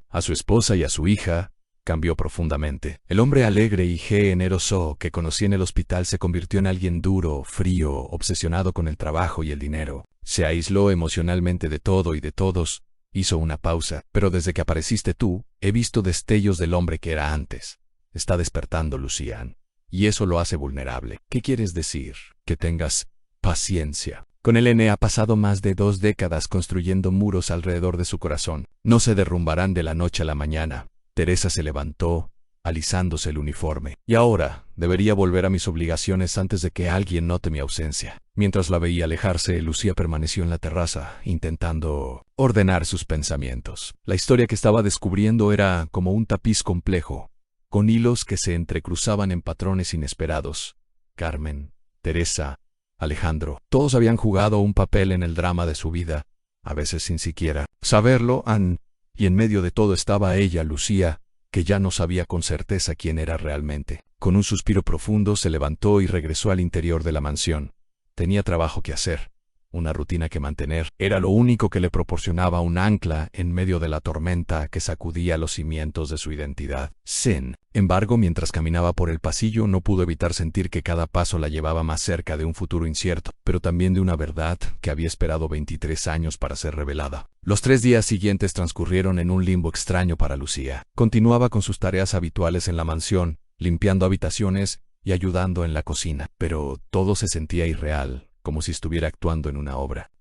S1: A su esposa y a su hija, cambió profundamente. El hombre alegre y generoso que conocí en el hospital se convirtió en alguien duro, frío, obsesionado con el trabajo y el dinero. Se aisló emocionalmente de todo y de todos, Hizo una pausa. Pero desde que apareciste tú, he visto destellos del hombre que era antes. Está despertando, Lucian. Y eso lo hace vulnerable. ¿Qué quieres decir? Que tengas paciencia. Con el N ha pasado más de 2 décadas construyendo muros alrededor de su corazón. No se derrumbarán de la noche a la mañana. Teresa se levantó, alisándose el uniforme. Y ahora, debería volver a mis obligaciones antes de que alguien note mi ausencia. Mientras la veía alejarse, Lucía permaneció en la terraza, intentando ordenar sus pensamientos. La historia que estaba descubriendo era como un tapiz complejo, con hilos que se entrecruzaban en patrones inesperados. Carmen, Teresa, Alejandro, todos habían jugado un papel en el drama de su vida, a veces sin siquiera saberlo, y en medio de todo estaba ella, Lucía, que ya no sabía con certeza quién era realmente. Con un suspiro profundo se levantó y regresó al interior de la mansión. Tenía trabajo que hacer, una rutina que mantener. Era lo único que le proporcionaba un ancla en medio de la tormenta que sacudía los cimientos de su identidad. Sin embargo, mientras caminaba por el pasillo, no pudo evitar sentir que cada paso la llevaba más cerca de un futuro incierto, pero también de una verdad que había esperado 23 años para ser revelada. Los 3 días siguientes transcurrieron en un limbo extraño para Lucía. Continuaba con sus tareas habituales en la mansión, limpiando habitaciones y ayudando en la cocina, pero todo se sentía irreal, como si estuviera actuando en una obra.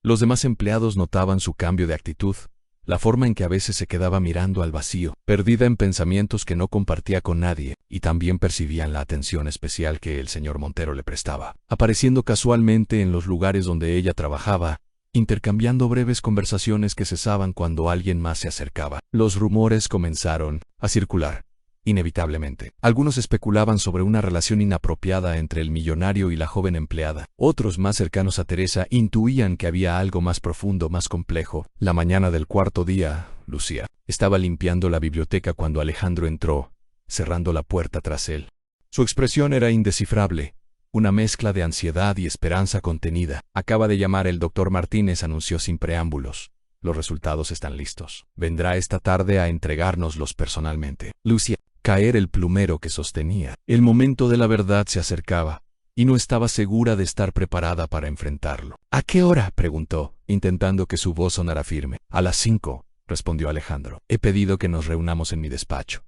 S1: Los demás empleados notaban su cambio de actitud, la forma en que a veces se quedaba mirando al vacío, perdida en pensamientos que no compartía con nadie, y también percibían la atención especial que el señor Montero le prestaba, apareciendo casualmente en los lugares donde ella trabajaba, intercambiando breves conversaciones que cesaban cuando alguien más se acercaba. Los rumores comenzaron a circular. Inevitablemente. Algunos especulaban sobre una relación inapropiada entre el millonario y la joven empleada. Otros, más cercanos a Teresa, intuían que había algo más profundo, más complejo. La mañana del 4.º día, Lucía estaba limpiando la biblioteca cuando Alejandro entró, cerrando la puerta tras él. Su expresión era indescifrable, una mezcla de ansiedad y esperanza contenida. Acaba de llamar el doctor Martínez, anunció sin preámbulos. Los resultados están listos. Vendrá esta tarde a entregárnoslos personalmente. Lucía caer el plumero que sostenía. El momento de la verdad se acercaba, y no estaba segura de estar preparada para enfrentarlo. ¿A qué hora?, preguntó, intentando que su voz sonara firme. A las 5, respondió Alejandro. He pedido que nos reunamos en mi despacho.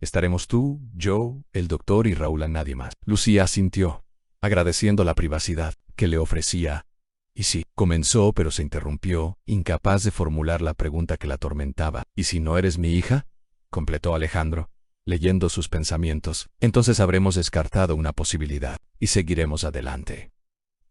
S1: Estaremos tú, yo, el doctor y Raúl, a nadie más. Lucía asintió, agradeciendo la privacidad que le ofrecía. Y sí, comenzó, pero se interrumpió, incapaz de formular la pregunta que la atormentaba. ¿Y si no eres mi hija?, completó Alejandro, leyendo sus pensamientos. Entonces habremos descartado una posibilidad, y seguiremos adelante.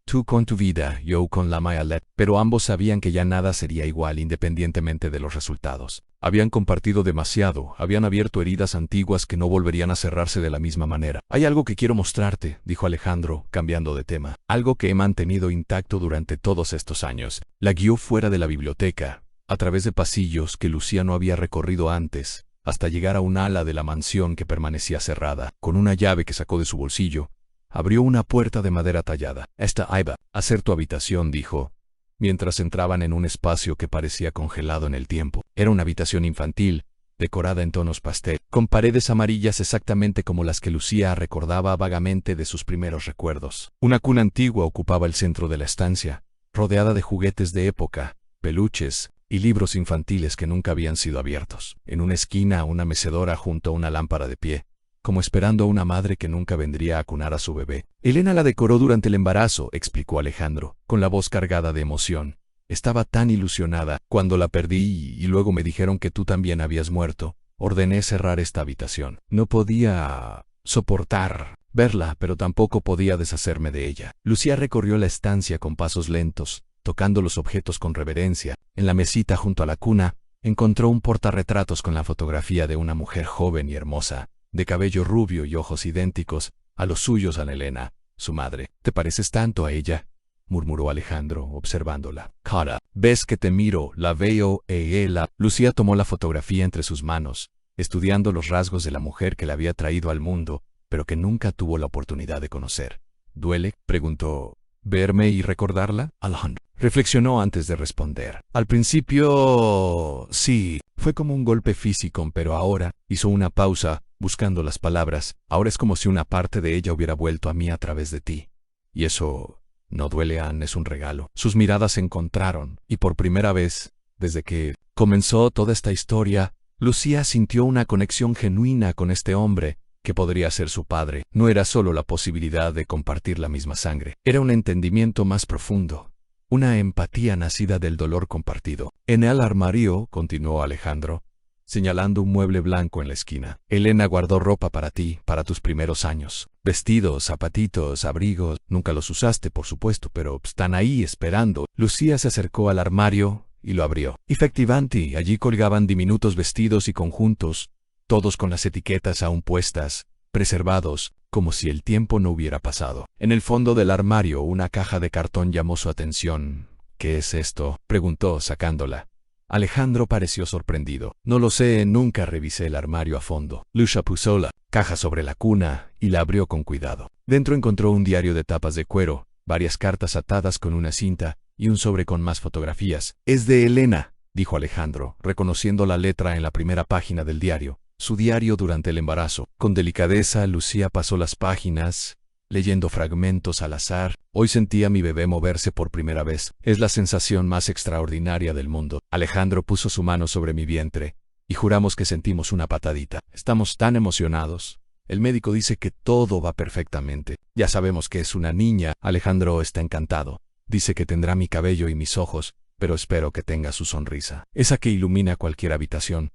S1: Tú con tu vida, yo con la mía. Pero ambos sabían que ya nada sería igual independientemente de los resultados. Habían compartido demasiado, habían abierto heridas antiguas que no volverían a cerrarse de la misma manera. Hay algo que quiero mostrarte, dijo Alejandro, cambiando de tema. Algo que he mantenido intacto durante todos estos años. La guió fuera de la biblioteca, a través de pasillos que Lucía no había recorrido antes, hasta llegar a un ala de la mansión que permanecía cerrada. Con una llave que sacó de su bolsillo, abrió una puerta de madera tallada. Esta iba a ser tu habitación, dijo, mientras entraban en un espacio que parecía congelado en el tiempo. Era una habitación infantil, decorada en tonos pastel, con paredes amarillas exactamente como las que Lucía recordaba vagamente de sus primeros recuerdos. Una cuna antigua ocupaba el centro de la estancia, rodeada de juguetes de época, peluches y libros infantiles que nunca habían sido abiertos. En una esquina, una mecedora junto a una lámpara de pie, como esperando a una madre que nunca vendría a acunar a su bebé. Elena la decoró durante el embarazo, explicó Alejandro, con la voz cargada de emoción. Estaba tan ilusionada. Cuando la perdí y luego me dijeron que tú también habías muerto, ordené cerrar esta habitación. No podía soportar verla, pero tampoco podía deshacerme de ella. Lucía recorrió la estancia con pasos lentos, tocando los objetos con reverencia. En la mesita junto a la cuna, encontró un portarretratos con la fotografía de una mujer joven y hermosa, de cabello rubio y ojos idénticos a los suyos a Elena, su madre. ¿Te pareces tanto a ella?, murmuró Alejandro, observándola. Cara, ves que te miro, la veo, ella. Lucía tomó la fotografía entre sus manos, estudiando los rasgos de la mujer que la había traído al mundo, pero que nunca tuvo la oportunidad de conocer. ¿Duele?, preguntó. ¿Verme y recordarla? Alejandro reflexionó antes de responder. Al principio, sí, fue como un golpe físico, pero ahora, hizo una pausa, buscando las palabras. Ahora es como si una parte de ella hubiera vuelto a mí a través de ti. Y eso no duele, Anne, es un regalo. Sus miradas se encontraron, y por primera vez, Desde que comenzó toda esta historia, Lucía sintió una conexión genuina con este hombre, que podría ser su padre. No era solo la posibilidad de compartir la misma sangre, era un entendimiento más profundo, una empatía nacida del dolor compartido. En el armario, continuó Alejandro, señalando un mueble blanco en la esquina. Elena guardó ropa para ti, para tus primeros años. Vestidos, zapatitos, abrigos. Nunca los usaste, por supuesto, pero están ahí esperando. Lucía se acercó al armario y lo abrió. Efectivamente, allí colgaban diminutos vestidos y conjuntos, todos con las etiquetas aún puestas, preservados, como si el tiempo no hubiera pasado. En el fondo del armario, una caja de cartón llamó su atención. ¿Qué es esto?, preguntó, sacándola. Alejandro pareció sorprendido. No lo sé, nunca revisé el armario a fondo. Lucia puso la caja sobre la cuna y la abrió con cuidado. Dentro encontró un diario de tapas de cuero, varias cartas atadas con una cinta y un sobre con más fotografías. Es de Elena, dijo Alejandro, reconociendo la letra en la primera página del diario. Su diario durante el embarazo. Con delicadeza, Lucía pasó las páginas, leyendo fragmentos al azar. Hoy sentí a mi bebé moverse por primera vez. Es la sensación más extraordinaria del mundo. Alejandro puso su mano sobre mi vientre, y juramos que sentimos una patadita. Estamos tan emocionados. El médico dice que todo va perfectamente. Ya sabemos que es una niña. Alejandro está encantado. Dice que tendrá mi cabello y mis ojos, pero espero que tenga su sonrisa. Esa que ilumina cualquier habitación.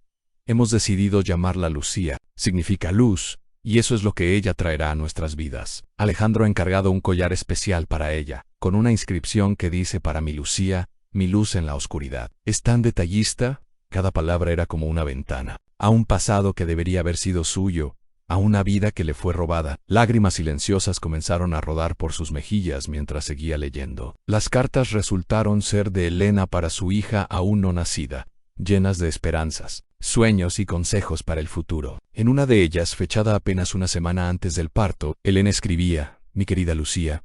S1: Hemos decidido llamarla Lucía. Significa luz. Y eso es lo que ella traerá a nuestras vidas. Alejandro ha encargado un collar especial para ella, con una inscripción que dice: para mi Lucía, mi luz en la oscuridad. Es tan detallista, cada palabra era como una ventana, a un pasado que debería haber sido suyo, a una vida que le fue robada. Lágrimas silenciosas comenzaron a rodar por sus mejillas mientras seguía leyendo. Las cartas resultaron ser de Elena para su hija aún no nacida, llenas de esperanzas, sueños y consejos para el futuro. En una de ellas, fechada apenas una semana antes del parto, Elena escribía: mi querida Lucía,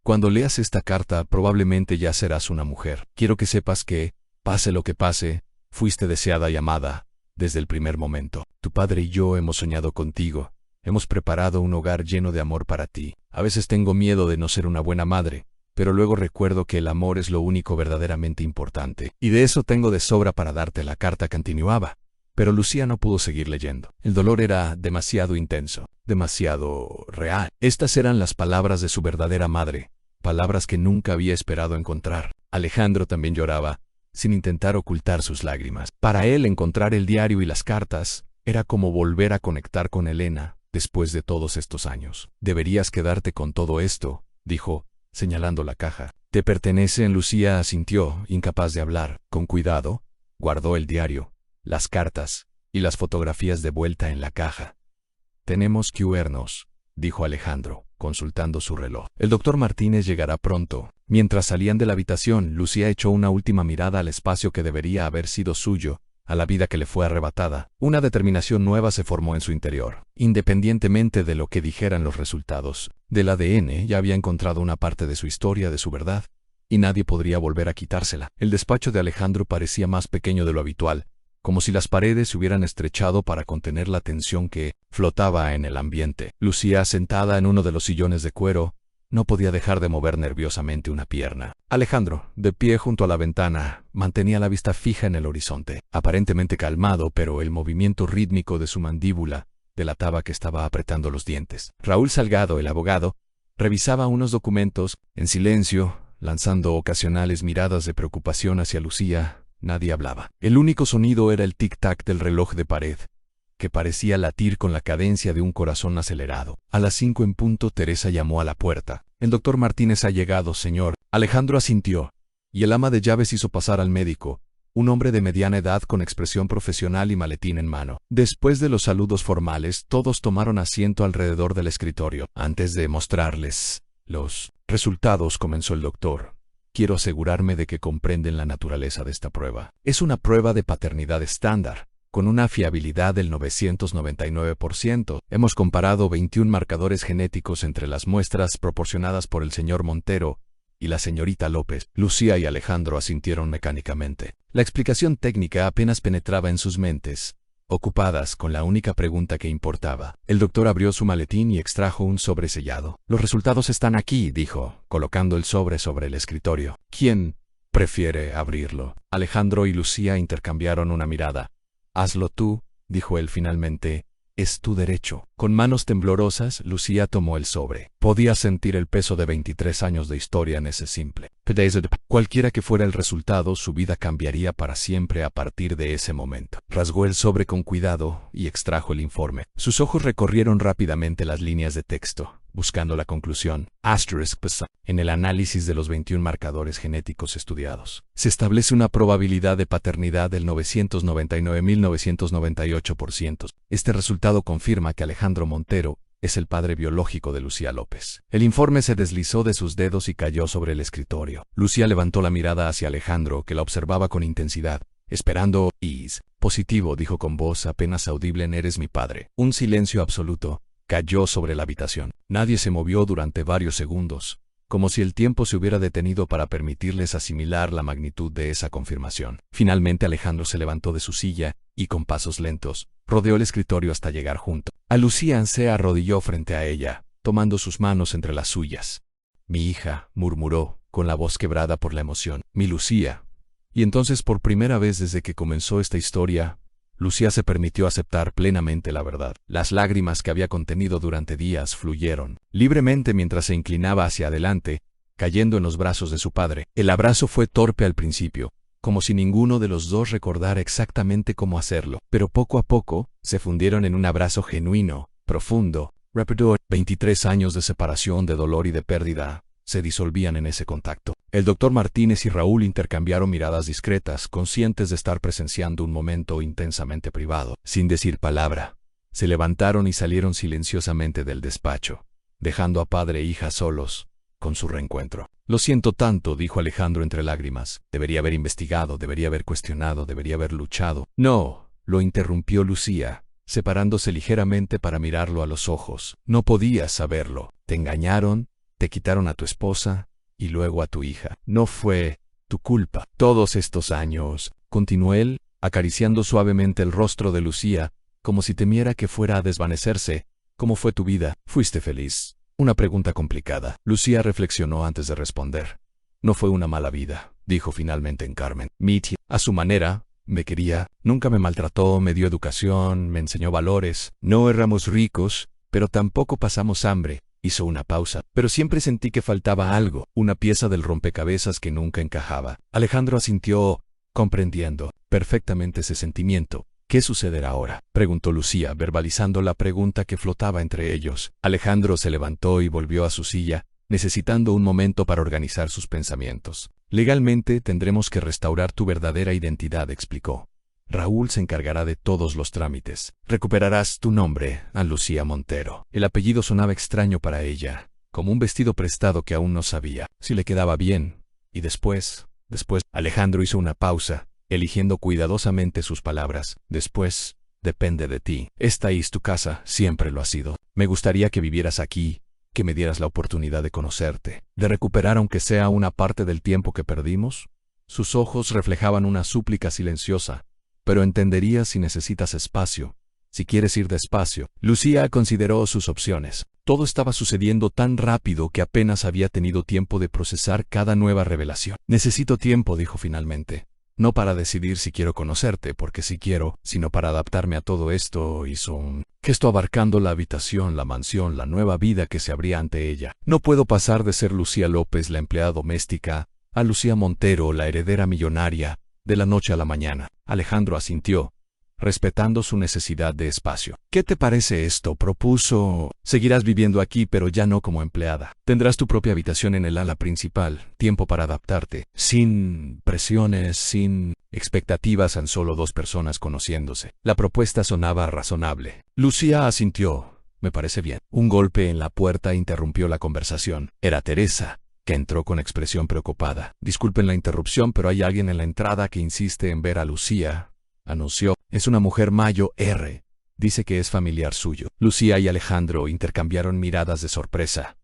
S1: cuando leas esta carta probablemente ya serás una mujer. Quiero que sepas que, pase lo que pase, fuiste deseada y amada desde el primer momento. Tu padre y yo hemos soñado contigo. Hemos preparado un hogar lleno de amor para ti. A veces tengo miedo de no ser una buena madre, pero luego recuerdo que el amor es lo único verdaderamente importante. Y de eso tengo de sobra para darte. La carta continuaba. Pero Lucía no pudo seguir leyendo. El dolor era demasiado intenso, demasiado real. Estas eran las palabras de su verdadera madre, palabras que nunca había esperado encontrar. Alejandro también lloraba, sin intentar ocultar sus lágrimas. Para él, encontrar el diario y las cartas era como volver a conectar con Elena después de todos estos años. Deberías quedarte con todo esto, dijo, señalando la caja. Te pertenece. Lucía asintió, incapaz de hablar. Con cuidado, guardó el diario, las cartas y las fotografías de vuelta en la caja. Tenemos que huirnos, dijo Alejandro, consultando su reloj. El doctor Martínez llegará pronto. Mientras salían de la habitación, Lucía echó una última mirada al espacio que debería haber sido suyo, a la vida que le fue arrebatada. Una determinación nueva se formó en su interior. Independientemente de lo que dijeran los resultados del ADN, ya había encontrado una parte de su historia, de su verdad, y nadie podría volver a quitársela. El despacho de Alejandro parecía más pequeño de lo habitual, como si las paredes se hubieran estrechado para contener la tensión que flotaba en el ambiente. Lucía, sentada en uno de los sillones de cuero, no podía dejar de mover nerviosamente una pierna. Alejandro, de pie junto a la ventana, mantenía la vista fija en el horizonte, aparentemente calmado, pero el movimiento rítmico de su mandíbula delataba que estaba apretando los dientes. Raúl Salgado, el abogado, revisaba unos documentos, en silencio, lanzando ocasionales miradas de preocupación hacia Lucía. Nadie hablaba. El único sonido era el tic-tac del reloj de pared, que parecía latir con la cadencia de un corazón acelerado. A las 5 en punto, Teresa llamó a la puerta. El doctor Martínez ha llegado, señor. Alejandro asintió, y el ama de llaves hizo pasar al médico, un hombre de mediana edad con expresión profesional y maletín en mano. Después de los saludos formales, todos tomaron asiento alrededor del escritorio. Antes de mostrarles los resultados, comenzó el doctor. Quiero asegurarme de que comprenden la naturaleza de esta prueba. Es una prueba de paternidad estándar, con una fiabilidad del 999%. Hemos comparado 21 marcadores genéticos entre las muestras proporcionadas por el señor Montero y la señorita López. Lucía y Alejandro asintieron mecánicamente. La explicación técnica apenas penetraba en sus mentes, ocupadas con la única pregunta que importaba. El doctor abrió su maletín y extrajo un sobre sellado. Los resultados están aquí, dijo, colocando el sobre el escritorio. ¿Quién prefiere abrirlo. Alejandro y Lucía intercambiaron una mirada. Hazlo tú, dijo él finalmente. Es tu derecho. Con manos temblorosas, Lucía tomó el sobre. Podía sentir el peso de 23 años de historia en ese simple pedazo. Cualquiera que fuera el resultado, su vida cambiaría para siempre a partir de ese momento. Rasgó el sobre con cuidado y extrajo el informe. Sus ojos recorrieron rápidamente las líneas de texto, buscando la conclusión. En el análisis de los 21 marcadores genéticos estudiados, se establece una probabilidad de paternidad del 999.998%. Este resultado confirma que Alejandro Montero es el padre biológico de Lucía López. El informe se deslizó de sus dedos y cayó sobre el escritorio. Lucía levantó la mirada hacia Alejandro, que la observaba con intensidad, esperando. Positivo, dijo con voz apenas audible en Eres mi padre. Un silencio absoluto cayó sobre la habitación. Nadie se movió durante varios segundos, como si el tiempo se hubiera detenido para permitirles asimilar la magnitud de esa confirmación. Finalmente Alejandro se levantó de su silla y, con pasos lentos, rodeó el escritorio hasta llegar junto a Lucía. Se arrodilló frente a ella, tomando sus manos entre las suyas. Mi hija, murmuró, con la voz quebrada por la emoción. Mi Lucía. Y entonces, por primera vez desde que comenzó esta historia, Lucía se permitió aceptar plenamente la verdad. Las lágrimas que había contenido durante días fluyeron libremente mientras se inclinaba hacia adelante, cayendo en los brazos de su padre. El abrazo fue torpe al principio, como si ninguno de los dos recordara exactamente cómo hacerlo, pero poco a poco se fundieron en un abrazo genuino, profundo, rápido. 23 años de separación, de dolor y de pérdida se disolvían en ese contacto. El doctor Martínez y Raúl intercambiaron miradas discretas, conscientes de estar presenciando un momento intensamente privado. Sin decir palabra, se levantaron y salieron silenciosamente del despacho, dejando a padre e hija solos con su reencuentro. Lo siento tanto, dijo Alejandro entre lágrimas. Debería haber investigado, debería haber cuestionado, debería haber luchado. No, lo interrumpió Lucía, separándose ligeramente para mirarlo a los ojos. No podías saberlo. Te engañaron, te quitaron a tu esposa y luego a tu hija. No fue tu culpa. Todos estos años, continuó él, acariciando suavemente el rostro de Lucía, como si temiera que fuera a desvanecerse. ¿Cómo fue tu vida? ¿Fuiste feliz? Una pregunta complicada. Lucía reflexionó antes de responder. No fue una mala vida, dijo finalmente en Carmen. Mi tía, a su manera, me quería, nunca me maltrató, me dio educación, me enseñó valores. No éramos ricos, pero tampoco pasamos hambre. Hizo una pausa, pero siempre sentí que faltaba algo, una pieza del rompecabezas que nunca encajaba. Alejandro asintió, comprendiendo perfectamente ese sentimiento. ¿Qué sucederá ahora?, preguntó Lucía, verbalizando la pregunta que flotaba entre ellos. Alejandro se levantó y volvió a su silla, necesitando un momento para organizar sus pensamientos. Legalmente tendremos que restaurar tu verdadera identidad, explicó. Raúl se encargará de todos los trámites. Recuperarás tu nombre, Ana Lucía Montero. El apellido sonaba extraño para ella, como un vestido prestado que aún no sabía si le quedaba bien. Y después, Alejandro hizo una pausa, eligiendo cuidadosamente sus palabras. Después, depende de ti. Esta es tu casa, siempre lo ha sido. Me gustaría que vivieras aquí, que me dieras la oportunidad de conocerte, de recuperar aunque sea una parte del tiempo que perdimos. Sus ojos reflejaban una súplica silenciosa. Pero entenderías si necesitas espacio, si quieres ir despacio. Lucía consideró sus opciones. Todo estaba sucediendo tan rápido que apenas había tenido tiempo de procesar cada nueva revelación. Necesito tiempo, dijo finalmente. No para decidir si quiero conocerte, porque sí quiero, sino para adaptarme a todo esto. Hizo un gesto abarcando la habitación, la mansión, la nueva vida que se abría ante ella. No puedo pasar de ser Lucía López, la empleada doméstica, a Lucía Montero, la heredera millonaria, de la noche a la mañana. Alejandro asintió, respetando su necesidad de espacio. ¿Qué te parece esto?, propuso. Seguirás viviendo aquí, pero ya no como empleada. Tendrás tu propia habitación en el ala principal, tiempo para adaptarte, sin presiones, sin expectativas, tan solo dos personas conociéndose. La propuesta sonaba razonable. Lucía asintió. Me parece bien. Un golpe en la puerta interrumpió la conversación. Era Teresa, que entró con expresión preocupada. Disculpen la interrupción, pero hay alguien en la entrada que insiste en ver a Lucía, anunció. Es una mujer mayor. Dice que es familiar suyo. Lucía y Alejandro intercambiaron miradas de sorpresa.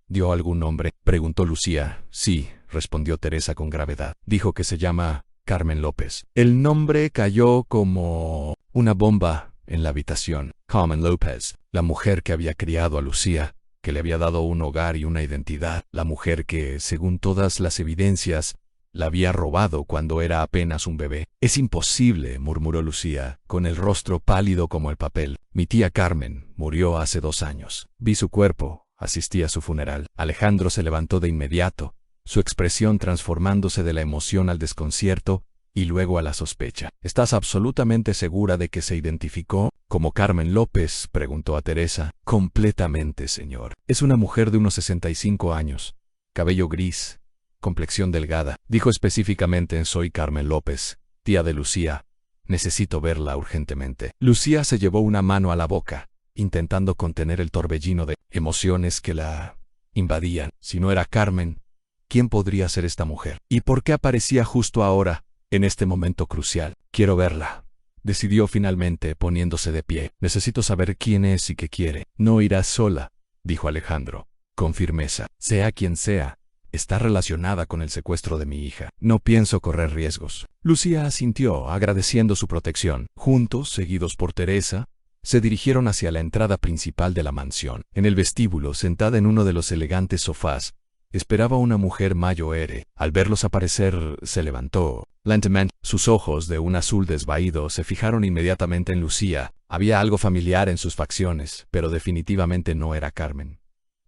S1: ¿Dio algún nombre?, preguntó Lucía. Sí, respondió Teresa con gravedad. Dijo que se llama Carmen López. El nombre cayó como una bomba en la habitación. Carmen López, la mujer que había criado a Lucía, que le había dado un hogar y una identidad, la mujer que, según todas las evidencias, La había robado cuando era apenas un bebé. Es imposible, murmuró Lucía, con el rostro pálido como el papel. Mi tía Carmen murió hace 2 años. Vi su cuerpo, asistí a su funeral. Alejandro se levantó de inmediato, su expresión transformándose de la emoción al desconcierto y luego a la sospecha. ¿Estás absolutamente segura de que se identificó como Carmen López?, preguntó a Teresa. Completamente, señor. Es una mujer de unos 65 años, cabello gris, complexión delgada. Dijo específicamente: soy Carmen López, tía de Lucía. Necesito verla urgentemente. Lucía se llevó una mano a la boca, intentando contener el torbellino de emociones que la invadían. Si no era Carmen, ¿quién podría ser esta mujer? ¿Y por qué aparecía justo ahora, en este momento crucial? Quiero verla, decidió finalmente, poniéndose de pie. Necesito saber quién es y qué quiere. No irás sola, dijo Alejandro, con firmeza. Sea quien sea, está relacionada con el secuestro de mi hija. No pienso correr riesgos. Lucía asintió, agradeciendo su protección. Juntos, seguidos por Teresa, se dirigieron hacia la entrada principal de la mansión. En el vestíbulo, sentada en uno de los elegantes sofás, esperaba una mujer mayor. Al verlos aparecer, se levantó. Lentamente, sus ojos de un azul desvaído se fijaron inmediatamente en Lucía. Había algo familiar en sus facciones, pero definitivamente no era Carmen.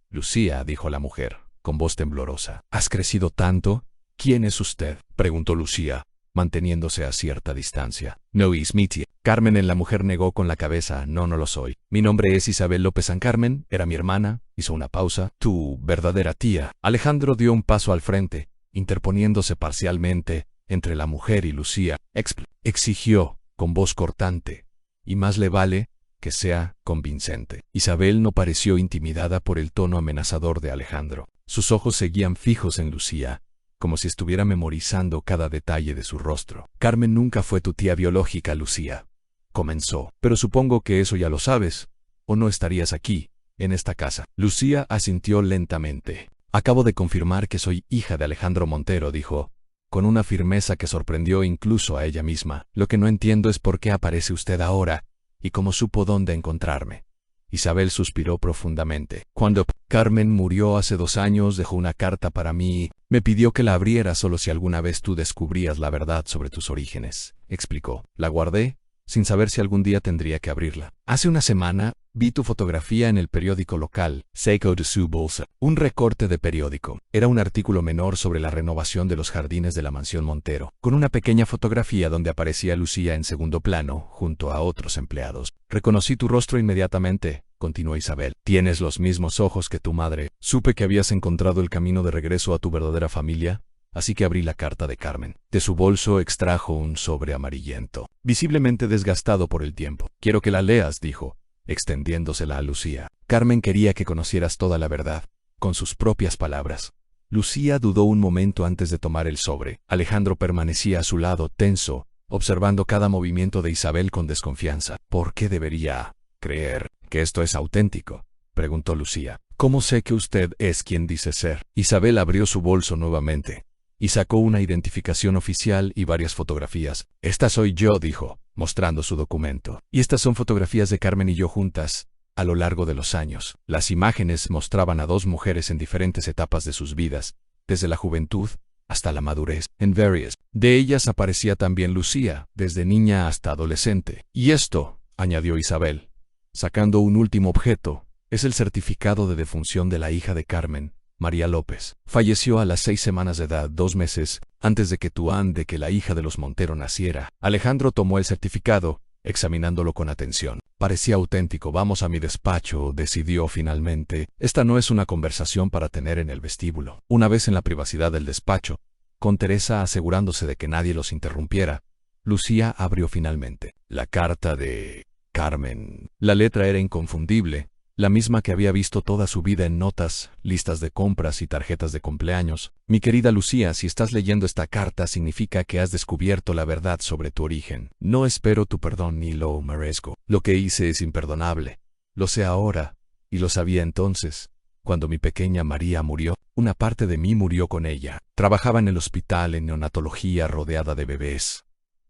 S1: Lucía, dijo la mujer, con voz temblorosa. ¿Has crecido tanto? ¿Quién es usted?, preguntó Lucía, manteniéndose a cierta distancia. No es mi tía. Carmen. La mujer negó con la cabeza. No lo soy. Mi nombre es Isabel López San Carmen, era mi hermana. Hizo una pausa. Tu verdadera tía. Alejandro dio un paso al frente, interponiéndose parcialmente entre la mujer y Lucía. Exigió, con voz cortante. Y más le vale que sea convincente. Isabel no pareció intimidada por el tono amenazador de Alejandro. Sus ojos seguían fijos en Lucía, como si estuviera memorizando cada detalle de su rostro. Carmen nunca fue tu tía biológica, Lucía, comenzó. Pero supongo que eso ya lo sabes, o no estarías aquí, en esta casa. Lucía asintió lentamente. Acabo de confirmar que soy hija de Alejandro Montero, dijo, con una firmeza que sorprendió incluso a ella misma. Lo que no entiendo es por qué aparece usted ahora, y cómo supo dónde encontrarme. Isabel suspiró profundamente. Cuando Carmen murió hace 2 años, dejó una carta para mí. Me pidió que la abriera solo si alguna vez tú descubrías la verdad sobre tus orígenes, explicó. La guardé, sin saber si algún día tendría que abrirla. Hace una semana, vi tu fotografía en el periódico local, Seco de su bolsa. Un recorte de periódico. Era un artículo menor sobre la renovación de los jardines de la mansión Montero, con una pequeña fotografía donde aparecía Lucía en segundo plano, junto a otros empleados. Reconocí tu rostro inmediatamente, continuó Isabel. Tienes los mismos ojos que tu madre. Supe que habías encontrado el camino de regreso a tu verdadera familia, así que abrí la carta de Carmen. De su bolso extrajo un sobre amarillento, visiblemente desgastado por el tiempo. Quiero que la leas, dijo, extendiéndosela a Lucía. Carmen quería que conocieras toda la verdad, con sus propias palabras. Lucía dudó un momento antes de tomar el sobre. Alejandro permanecía a su lado, tenso, observando cada movimiento de Isabel con desconfianza. ¿Por qué debería creer que esto es auténtico?, preguntó Lucía. ¿Cómo sé que usted es quien dice ser? Isabel abrió su bolso nuevamente y sacó una identificación oficial y varias fotografías. Esta soy yo, dijo, mostrando su documento. Y estas son fotografías de Carmen y yo juntas, a lo largo de los años. Las imágenes mostraban a 2 mujeres en diferentes etapas de sus vidas, desde la juventud hasta la madurez. En varias de ellas aparecía también Lucía, desde niña hasta adolescente. Y esto, añadió Isabel, sacando un último objeto, es el certificado de defunción de la hija de Carmen, María López. Falleció a las 6 semanas de edad, 2 meses antes de que la hija de los Montero naciera. Alejandro tomó el certificado, examinándolo con atención. Parecía auténtico. Vamos a mi despacho, decidió finalmente. Esta no es una conversación para tener en el vestíbulo. Una vez en la privacidad del despacho, con Teresa asegurándose de que nadie los interrumpiera, Lucía abrió finalmente la carta de Carmen. La letra era inconfundible, la misma que había visto toda su vida en notas, listas de compras y tarjetas de cumpleaños. Mi querida Lucía, si estás leyendo esta carta significa que has descubierto la verdad sobre tu origen. No espero tu perdón ni lo merezco. Lo que hice es imperdonable. Lo sé ahora, y lo sabía entonces. Cuando mi pequeña María murió, una parte de mí murió con ella. Trabajaba en el hospital en neonatología rodeada de bebés.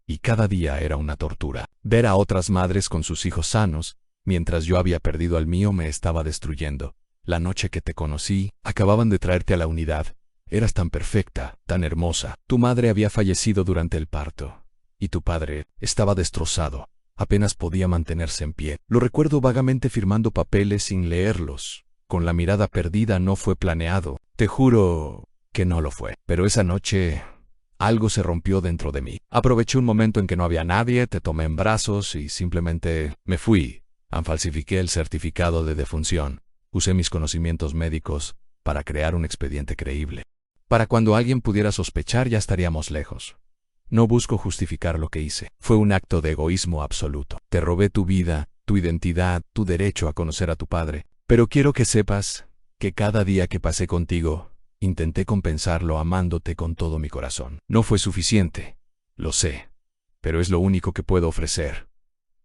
S1: Y cada día era una tortura. Ver a otras madres con sus hijos sanos, mientras yo había perdido al mío, me estaba destruyendo. La noche que te conocí, acababan de traerte a la unidad. Eras tan perfecta, tan hermosa. Tu madre había fallecido durante el parto. Y tu padre estaba destrozado. Apenas podía mantenerse en pie. Lo recuerdo vagamente firmando papeles sin leerlos. Con la mirada perdida. No fue planeado. Te juro que no lo fue. Pero esa noche algo se rompió dentro de mí. Aproveché un momento en que no había nadie, te tomé en brazos y simplemente me fui. Falsifiqué el certificado de defunción. Usé mis conocimientos médicos para crear un expediente creíble. Para cuando alguien pudiera sospechar ya estaríamos lejos. No busco justificar lo que hice. Fue un acto de egoísmo absoluto. Te robé tu vida, tu identidad, tu derecho a conocer a tu padre. Pero quiero que sepas que cada día que pasé contigo, intenté compensarlo amándote con todo mi corazón. No fue suficiente, lo sé, pero es lo único que puedo ofrecer.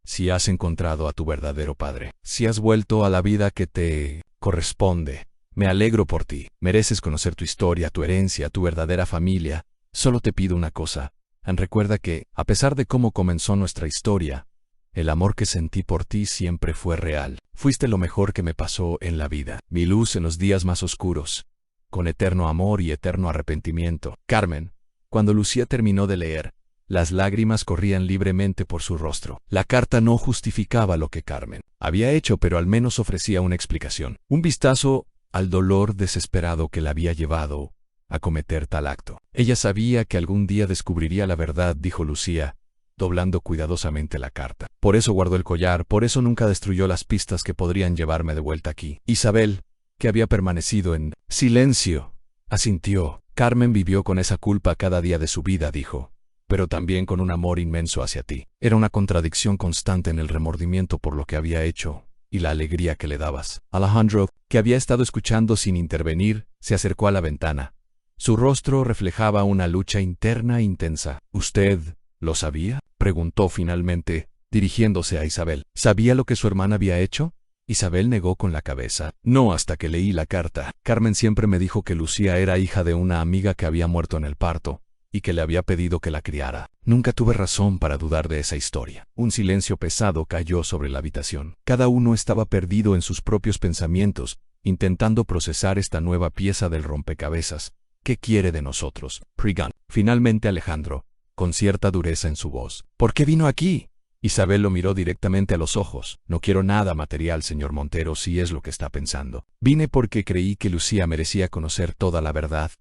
S1: Si has encontrado a tu verdadero padre, si has vuelto a la vida que te corresponde, me alegro por ti. Mereces conocer tu historia, tu herencia, tu verdadera familia. Solo te pido una cosa. Recuerda que, a pesar de cómo comenzó nuestra historia, el amor que sentí por ti siempre fue real. Fuiste lo mejor que me pasó en la vida, mi luz en los días más oscuros, con eterno amor y eterno arrepentimiento. Carmen. Cuando Lucía terminó de leer, las lágrimas corrían libremente por su rostro. La carta no justificaba lo que Carmen había hecho, pero al menos ofrecía una explicación. Un vistazo al dolor desesperado que la había llevado a cometer tal acto. Ella sabía que algún día descubriría la verdad, dijo Lucía, doblando cuidadosamente la carta. Por eso guardó el collar, por eso nunca destruyó las pistas que podrían llevarme de vuelta aquí. Isabel, que había permanecido en silencio, asintió. Carmen vivió con esa culpa cada día de su vida, dijo, pero también con un amor inmenso hacia ti. Era una contradicción constante en el remordimiento por lo que había hecho y la alegría que le dabas. Alejandro, que había estado escuchando sin intervenir, se acercó a la ventana. Su rostro reflejaba una lucha interna intensa. ¿Usted lo sabía?, preguntó finalmente, dirigiéndose a Isabel. ¿Sabía lo que su hermana había hecho? Isabel negó con la cabeza. No, hasta que leí la carta. Carmen siempre me dijo que Lucía era hija de una amiga que había muerto en el parto y que le había pedido que la criara. Nunca tuve razón para dudar de esa historia. Un silencio pesado cayó sobre la habitación. Cada uno estaba perdido en sus propios pensamientos, intentando procesar esta nueva pieza del rompecabezas. ¿Qué quiere de nosotros, Prigan? Finalmente Alejandro, con cierta dureza en su voz. ¿Por qué vino aquí? Isabel lo miró directamente a los ojos. No quiero nada material, señor Montero, si es lo que está pensando. Vine porque creí que Lucía merecía conocer toda la verdad.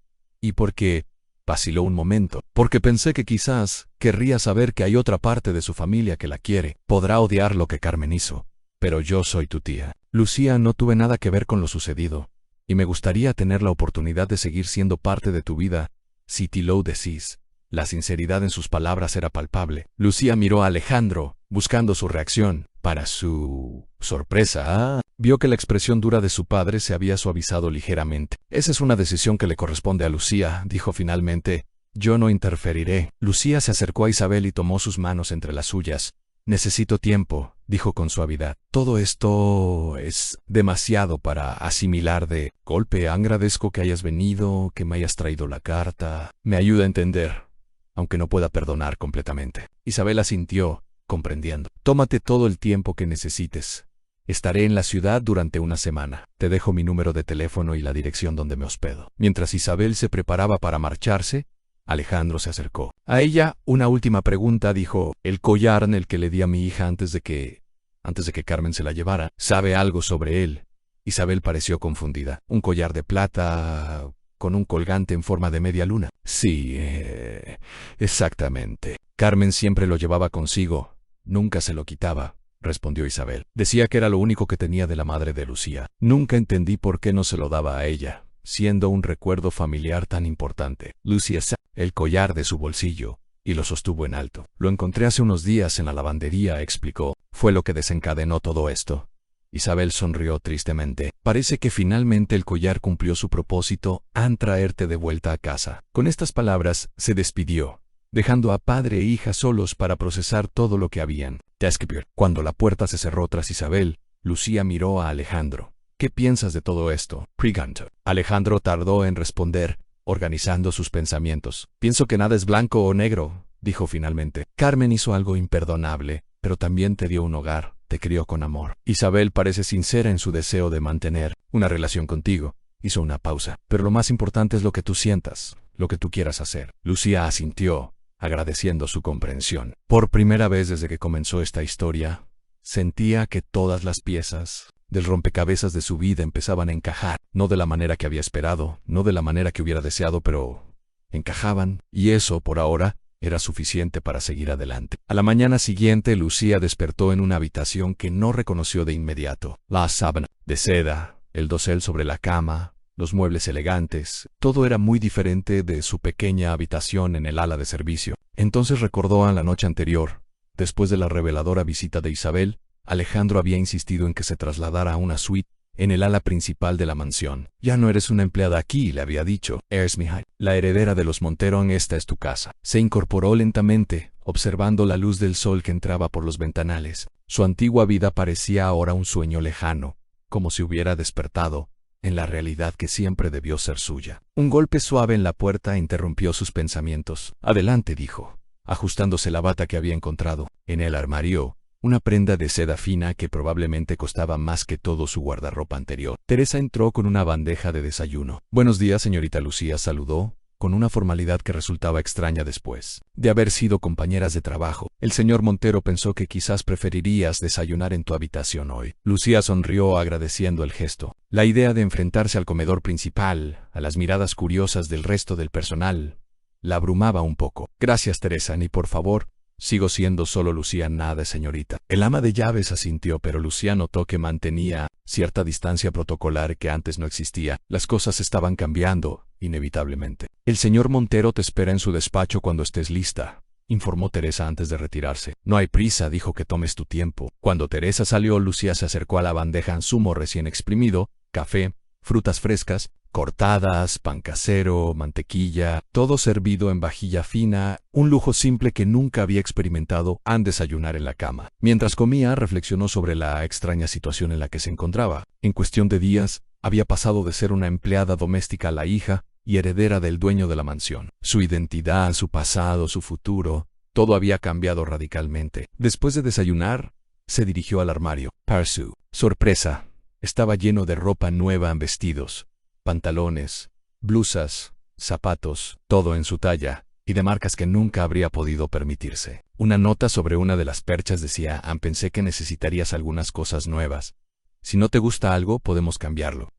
S1: Y porque vaciló un momento. Porque pensé que quizás querría saber que hay otra parte de su familia que la quiere. Podrá odiar lo que Carmen hizo, pero yo soy tu tía. Lucía, no tuve nada que ver con lo sucedido. Y me gustaría tener la oportunidad de seguir siendo parte de tu vida, si te lo decís. La sinceridad en sus palabras era palpable. Lucía miró a Alejandro, buscando su reacción. Para su sorpresa, vio que la expresión dura de su padre se había suavizado ligeramente. Esa es una decisión que le corresponde a Lucía, dijo finalmente. Yo no interferiré. Lucía se acercó a Isabel y tomó sus manos entre las suyas. Necesito tiempo, dijo con suavidad. Todo esto es demasiado para asimilar de golpe. Agradezco que hayas venido, que me hayas traído la carta. Me ayuda a entender, aunque no pueda perdonar completamente. Isabel asintió, comprendiendo. Tómate todo el tiempo que necesites. Estaré en la ciudad durante una semana. Te dejo mi número de teléfono y la dirección donde me hospedo. Mientras Isabel se preparaba para marcharse, Alejandro se acercó. A ella, una última pregunta, dijo. El collar en el que le di a mi hija antes de que Carmen se la llevara. ¿Sabe algo sobre él? Isabel pareció confundida. Un collar de plata con un colgante en forma de media luna. Sí, exactamente. Carmen siempre lo llevaba consigo. Nunca se lo quitaba, respondió Isabel. Decía que era lo único que tenía de la madre de Lucía. Nunca entendí por qué no se lo daba a ella, siendo un recuerdo familiar tan importante. Lucía sacó el collar de su bolsillo y lo sostuvo en alto. Lo encontré hace unos días en la lavandería, explicó. Fue lo que desencadenó todo esto. Isabel sonrió tristemente. Parece que finalmente el collar cumplió su propósito al traerte de vuelta a casa. Con estas palabras se despidió, dejando a padre e hija solos para procesar todo lo que habían. Cuando la puerta se cerró tras Isabel, Lucía miró a Alejandro. ¿Qué piensas de todo esto, Priganto? Alejandro tardó en responder, organizando sus pensamientos. Pienso que nada es blanco o negro, dijo finalmente. Carmen hizo algo imperdonable, pero también te dio un hogar, te crió con amor. Isabel parece sincera en su deseo de mantener una relación contigo, Hizo una pausa. Pero lo más importante es lo que tú sientas, lo que tú quieras hacer. Lucía asintió, agradeciendo su comprensión. Por primera vez desde que comenzó esta historia, sentía que todas las piezas del rompecabezas de su vida empezaban a encajar, no de la manera que había esperado, no de la manera que hubiera deseado, pero encajaban, y eso, por ahora, era suficiente para seguir adelante. A la mañana siguiente, Lucía despertó en una habitación que no reconoció de inmediato. La sábana de seda, el dosel sobre la cama, los muebles elegantes, todo era muy diferente de su pequeña habitación en el ala de servicio. Entonces recordó a la noche anterior. Después de la reveladora visita de Isabel, Alejandro había insistido en que se trasladara a una suite en el ala principal de la mansión. Ya no eres una empleada aquí, le había dicho. Eres mi hija, la heredera de los Montero, esta es tu casa. Se incorporó lentamente, observando la luz del sol que entraba por los ventanales. Su antigua vida parecía ahora un sueño lejano, como si hubiera despertado en la realidad que siempre debió ser suya. Un golpe suave en la puerta interrumpió sus pensamientos. Adelante, dijo, ajustándose la bata que había encontrado en el armario, una prenda de seda fina que probablemente costaba más que todo su guardarropa anterior. Teresa entró con una bandeja de desayuno. Buenos días, señorita Lucía, saludó, con una formalidad que resultaba extraña después de haber sido compañeras de trabajo. El señor Montero pensó que quizás preferirías desayunar en tu habitación hoy. Lucía sonrió agradeciendo el gesto. La idea de enfrentarse al comedor principal, a las miradas curiosas del resto del personal, la abrumaba un poco. Gracias, Teresa, ni por favor. Sigo siendo solo Lucía, nada, señorita. El ama de llaves asintió, pero Lucía notó que mantenía cierta distancia protocolar que antes no existía. Las cosas estaban cambiando, inevitablemente. El señor Montero te espera en su despacho cuando estés lista, informó Teresa antes de retirarse. No hay prisa, dijo, que tomes tu tiempo. Cuando Teresa salió, Lucía se acercó a la bandeja en zumo recién exprimido, café, frutas frescas, cortadas, pan casero, mantequilla, todo servido en vajilla fina, un lujo simple que nunca había experimentado al desayunar en la cama. Mientras comía, reflexionó sobre la extraña situación en la que se encontraba. En cuestión de días, había pasado de ser una empleada doméstica a la hija y heredera del dueño de la mansión. Su identidad, su pasado, su futuro, todo había cambiado radicalmente. Después de desayunar, se dirigió al armario. Para su sorpresa, estaba lleno de ropa nueva en vestidos, pantalones, blusas, zapatos, todo en su talla, y de marcas que nunca habría podido permitirse. Una nota sobre una de las perchas decía: pensé que necesitarías algunas cosas nuevas. Si no te gusta algo, podemos cambiarlo.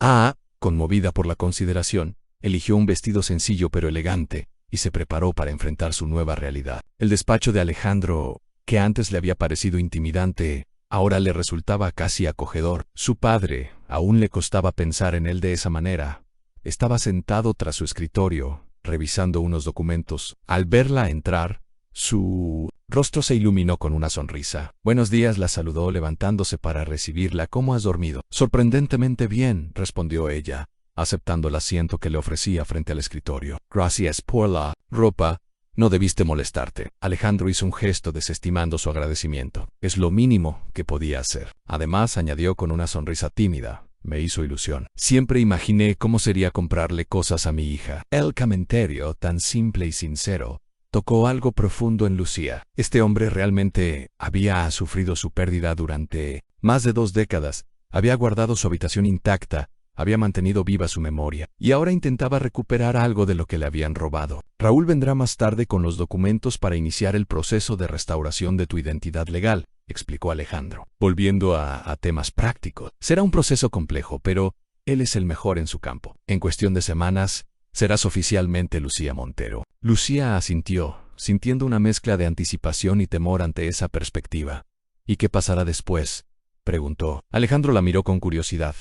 S1: Conmovida por la consideración, eligió un vestido sencillo pero elegante, y se preparó para enfrentar su nueva realidad. El despacho de Alejandro, que antes le había parecido intimidante, ahora le resultaba casi acogedor. Su padre, aún le costaba pensar en él de esa manera. Estaba sentado tras su escritorio, revisando unos documentos. Al verla entrar, su rostro se iluminó con una sonrisa. Buenos días, la saludó levantándose para recibirla. ¿Cómo has dormido? Sorprendentemente bien, respondió ella, aceptando el asiento que le ofrecía frente al escritorio. Gracias por la ropa. No debiste molestarte. Alejandro hizo un gesto desestimando su agradecimiento. Es lo mínimo que podía hacer. Además, añadió con una sonrisa tímida, me hizo ilusión. Siempre imaginé cómo sería comprarle cosas a mi hija. El comentario, tan simple y sincero, tocó algo profundo en Lucía. Este hombre realmente había sufrido su pérdida durante más de 2 décadas. Había guardado su habitación intacta, había mantenido viva su memoria, y ahora intentaba recuperar algo de lo que le habían robado. Raúl vendrá más tarde con los documentos para iniciar el proceso de restauración de tu identidad legal, explicó Alejandro, volviendo a temas prácticos. Será un proceso complejo, pero él es el mejor en su campo. En cuestión de semanas, serás oficialmente Lucía Montero. Lucía asintió, sintiendo una mezcla de anticipación y temor ante esa perspectiva. ¿Y qué pasará después?, preguntó. Alejandro la miró con curiosidad.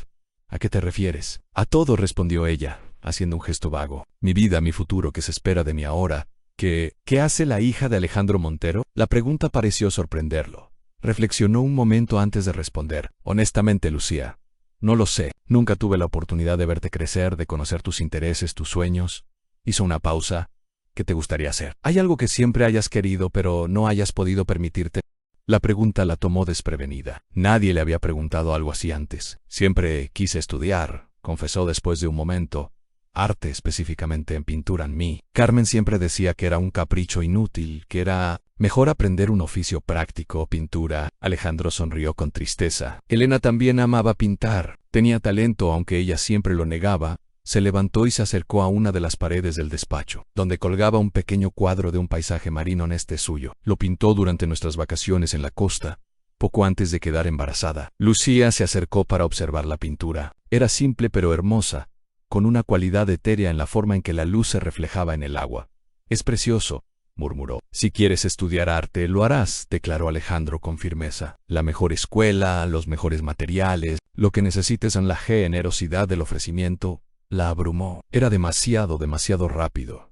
S1: ¿A qué te refieres? A todo, respondió ella, haciendo un gesto vago. Mi vida, mi futuro, ¿qué se espera de mí ahora? ¿Qué hace la hija de Alejandro Montero? La pregunta pareció sorprenderlo. Reflexionó un momento antes de responder. Honestamente, Lucía, no lo sé. Nunca tuve la oportunidad de verte crecer, de conocer tus intereses, tus sueños. Hizo una pausa. ¿Qué te gustaría hacer? ¿Hay algo que siempre hayas querido pero no hayas podido permitirte? La pregunta la tomó desprevenida. Nadie le había preguntado algo así antes. Siempre quise estudiar, confesó después de un momento. Arte, específicamente en pintura en mí. Carmen siempre decía que era un capricho inútil, que era mejor aprender un oficio práctico, pintura. Alejandro sonrió con tristeza. Elena también amaba pintar. Tenía talento, aunque ella siempre lo negaba. Se levantó y se acercó a una de las paredes del despacho, donde colgaba un pequeño cuadro de un paisaje marino. Este suyo. Lo pintó durante nuestras vacaciones en la costa, poco antes de quedar embarazada. Lucía se acercó para observar la pintura. Era simple pero hermosa, con una cualidad etérea en la forma en que la luz se reflejaba en el agua. «Es precioso», murmuró. «Si quieres estudiar arte, lo harás», declaró Alejandro con firmeza. «La mejor escuela, los mejores materiales, lo que necesites». En la generosidad del ofrecimiento la abrumó. Era demasiado rápido.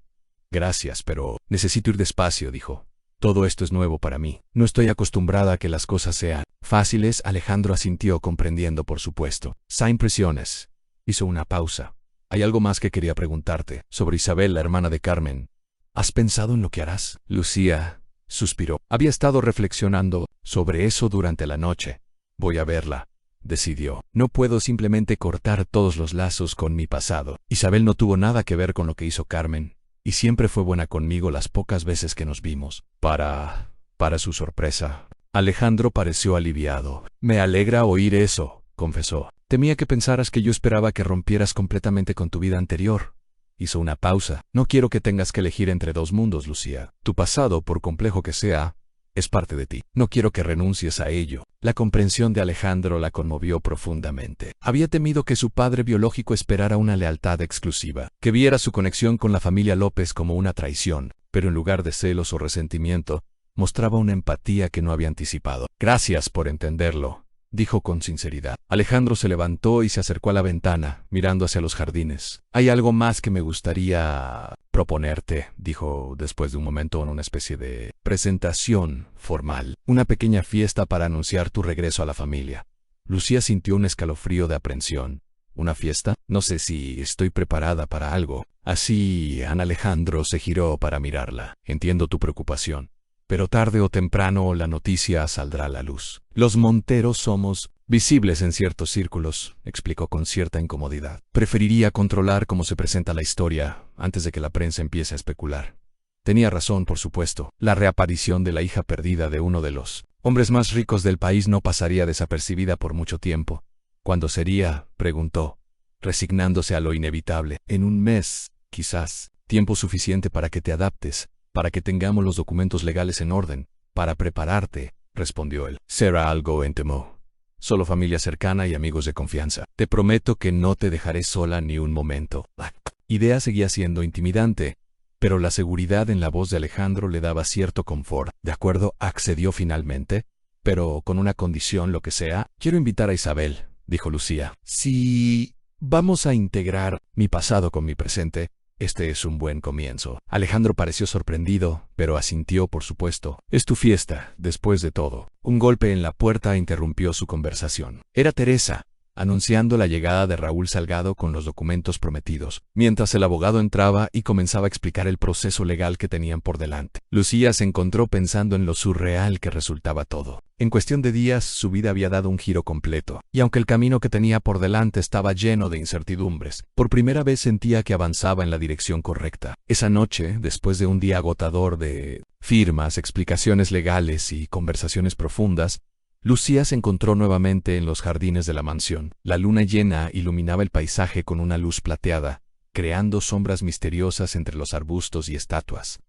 S1: «Gracias, pero necesito ir despacio», dijo. «Todo esto es nuevo para mí. No estoy acostumbrada a que las cosas sean fáciles». Alejandro asintió, comprendiendo, por supuesto. «Sin impresiones». Hizo una pausa. «Hay algo más que quería preguntarte, sobre Isabel, la hermana de Carmen. ¿Has pensado en lo que harás?» Lucía suspiró. Había estado reflexionando sobre eso durante la noche. «Voy a verla», decidió. «No puedo simplemente cortar todos los lazos con mi pasado. Isabel no tuvo nada que ver con lo que hizo Carmen, y siempre fue buena conmigo las pocas veces que nos vimos». Para su sorpresa, Alejandro pareció aliviado. «Me alegra oír eso», confesó. «Temía que pensaras que yo esperaba que rompieras completamente con tu vida anterior». Hizo una pausa. «No quiero que tengas que elegir entre dos mundos, Lucía. Tu pasado, por complejo que sea, es parte de ti. No quiero que renuncies a ello». La comprensión de Alejandro la conmovió profundamente. Había temido que su padre biológico esperara una lealtad exclusiva, que viera su conexión con la familia López como una traición, pero en lugar de celos o resentimiento, mostraba una empatía que no había anticipado. «Gracias por entenderlo», dijo con sinceridad. Alejandro se levantó y se acercó a la ventana, mirando hacia los jardines. «Hay algo más que me gustaría proponerte», dijo después de un momento, en una especie de presentación formal. «Una pequeña fiesta para anunciar tu regreso a la familia». Lucía sintió un escalofrío de aprensión. «¿Una fiesta? No sé si estoy preparada para algo». Así, Ana Alejandro se giró para mirarla. «Entiendo tu preocupación, pero tarde o temprano la noticia saldrá a la luz. Los Monteros somos visibles en ciertos círculos», explicó con cierta incomodidad. «Preferiría controlar cómo se presenta la historia antes de que la prensa empiece a especular». Tenía razón, por supuesto. La reaparición de la hija perdida de uno de los hombres más ricos del país no pasaría desapercibida por mucho tiempo. «¿Cuándo sería?», preguntó, resignándose a lo inevitable. «En un mes, quizás. Tiempo suficiente para que te adaptes, para que tengamos los documentos legales en orden, para prepararte», respondió él. «Será algo íntimo. Solo familia cercana y amigos de confianza. Te prometo que no te dejaré sola ni un momento». La idea seguía siendo intimidante, pero la seguridad en la voz de Alejandro le daba cierto confort. «De acuerdo», accedió finalmente, «pero con una condición, lo que sea». «Quiero invitar a Isabel», dijo Lucía. «Si vamos a integrar mi pasado con mi presente, este es un buen comienzo». Alejandro pareció sorprendido, pero asintió, por supuesto. «Es tu fiesta, después de todo». Un golpe en la puerta interrumpió su conversación. Era Teresa, anunciando la llegada de Raúl Salgado con los documentos prometidos, mientras el abogado entraba y comenzaba a explicar el proceso legal que tenían por delante. Lucía se encontró pensando en lo surreal que resultaba todo. En cuestión de días, su vida había dado un giro completo, y aunque el camino que tenía por delante estaba lleno de incertidumbres, por primera vez sentía que avanzaba en la dirección correcta. Esa noche, después de un día agotador de firmas, explicaciones legales y conversaciones profundas, Lucía se encontró nuevamente en los jardines de la mansión. La luna llena iluminaba el paisaje con una luz plateada, creando sombras misteriosas entre los arbustos y estatuas.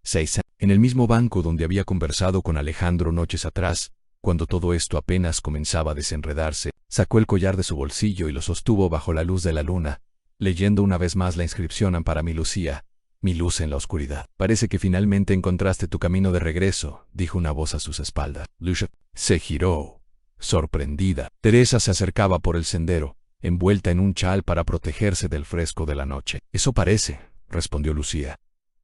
S1: En el mismo banco donde había conversado con Alejandro noches atrás, cuando todo esto apenas comenzaba a desenredarse, sacó el collar de su bolsillo y lo sostuvo bajo la luz de la luna, leyendo una vez más la inscripción: «Para mi Lucía, mi luz en la oscuridad». «Parece que finalmente encontraste tu camino de regreso», dijo una voz a sus espaldas. Lucía se giró, sorprendida. Teresa se acercaba por el sendero, envuelta en un chal para protegerse del fresco de la noche. «Eso parece», respondió Lucía,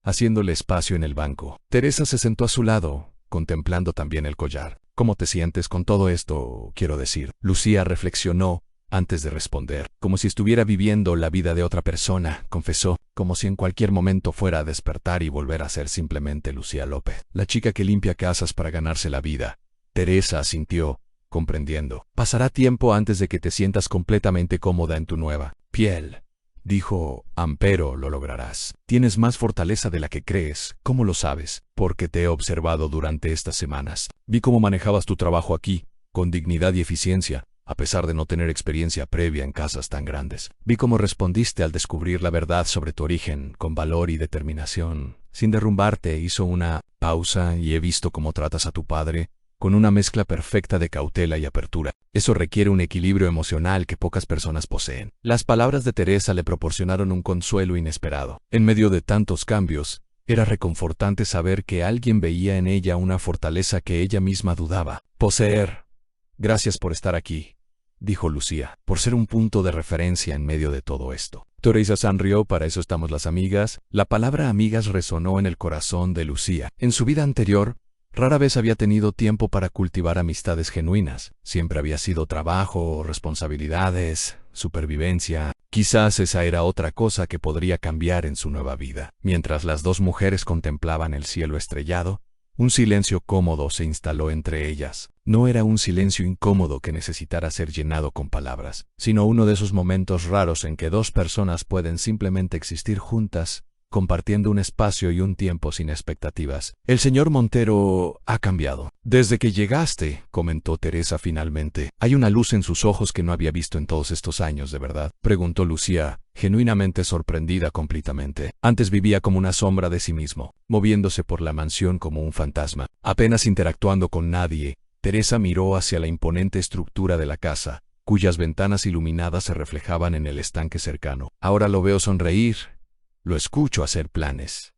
S1: haciéndole espacio en el banco. Teresa se sentó a su lado, contemplando también el collar. «¿Cómo te sientes con todo esto, quiero decir?». Lucía reflexionó antes de responder. «Como si estuviera viviendo la vida de otra persona», confesó, «como si en cualquier momento fuera a despertar y volver a ser simplemente Lucía López, la chica que limpia casas para ganarse la vida». Teresa asintió, comprendiendo. «Pasará tiempo antes de que te sientas completamente cómoda en tu nueva piel», dijo, «pero lo lograrás. Tienes más fortaleza de la que crees». «¿Cómo lo sabes?». «Porque te he observado durante estas semanas. Vi cómo manejabas tu trabajo aquí, con dignidad y eficiencia, a pesar de no tener experiencia previa en casas tan grandes. Vi cómo respondiste al descubrir la verdad sobre tu origen, con valor y determinación. Sin derrumbarte, hizo una pausa y he visto cómo tratas a tu padre, con una mezcla perfecta de cautela y apertura. Eso requiere un equilibrio emocional que pocas personas poseen. Las palabras de Teresa le proporcionaron un consuelo inesperado. En medio de tantos cambios, era reconfortante saber que alguien veía en ella una fortaleza que ella misma dudaba poseer. Gracias por estar aquí, dijo Lucía, por ser un punto de referencia en medio de todo esto. Teresa sonrió. Para eso estamos las amigas. La palabra amigas resonó en el corazón de Lucía. En su vida anterior, rara vez había tenido tiempo para cultivar amistades genuinas. Siempre había sido trabajo, responsabilidades, supervivencia. Quizás esa era otra cosa que podría cambiar en su nueva vida. Mientras las dos mujeres contemplaban el cielo estrellado, un silencio cómodo se instaló entre ellas. No era un silencio incómodo que necesitara ser llenado con palabras, sino uno de esos momentos raros en que dos personas pueden simplemente existir juntas, compartiendo un espacio y un tiempo sin expectativas. El señor Montero ha cambiado. Desde que llegaste, comentó Teresa finalmente. ¿Hay una luz en sus ojos que no había visto en todos estos años, de verdad?, preguntó Lucía, genuinamente sorprendida completamente. Antes vivía como una sombra de sí mismo, moviéndose por la mansión como un fantasma, apenas interactuando con nadie. Teresa miró hacia la imponente estructura de la casa, cuyas ventanas iluminadas se reflejaban en el estanque cercano. Ahora lo veo sonreír. Lo escucho hacer planes.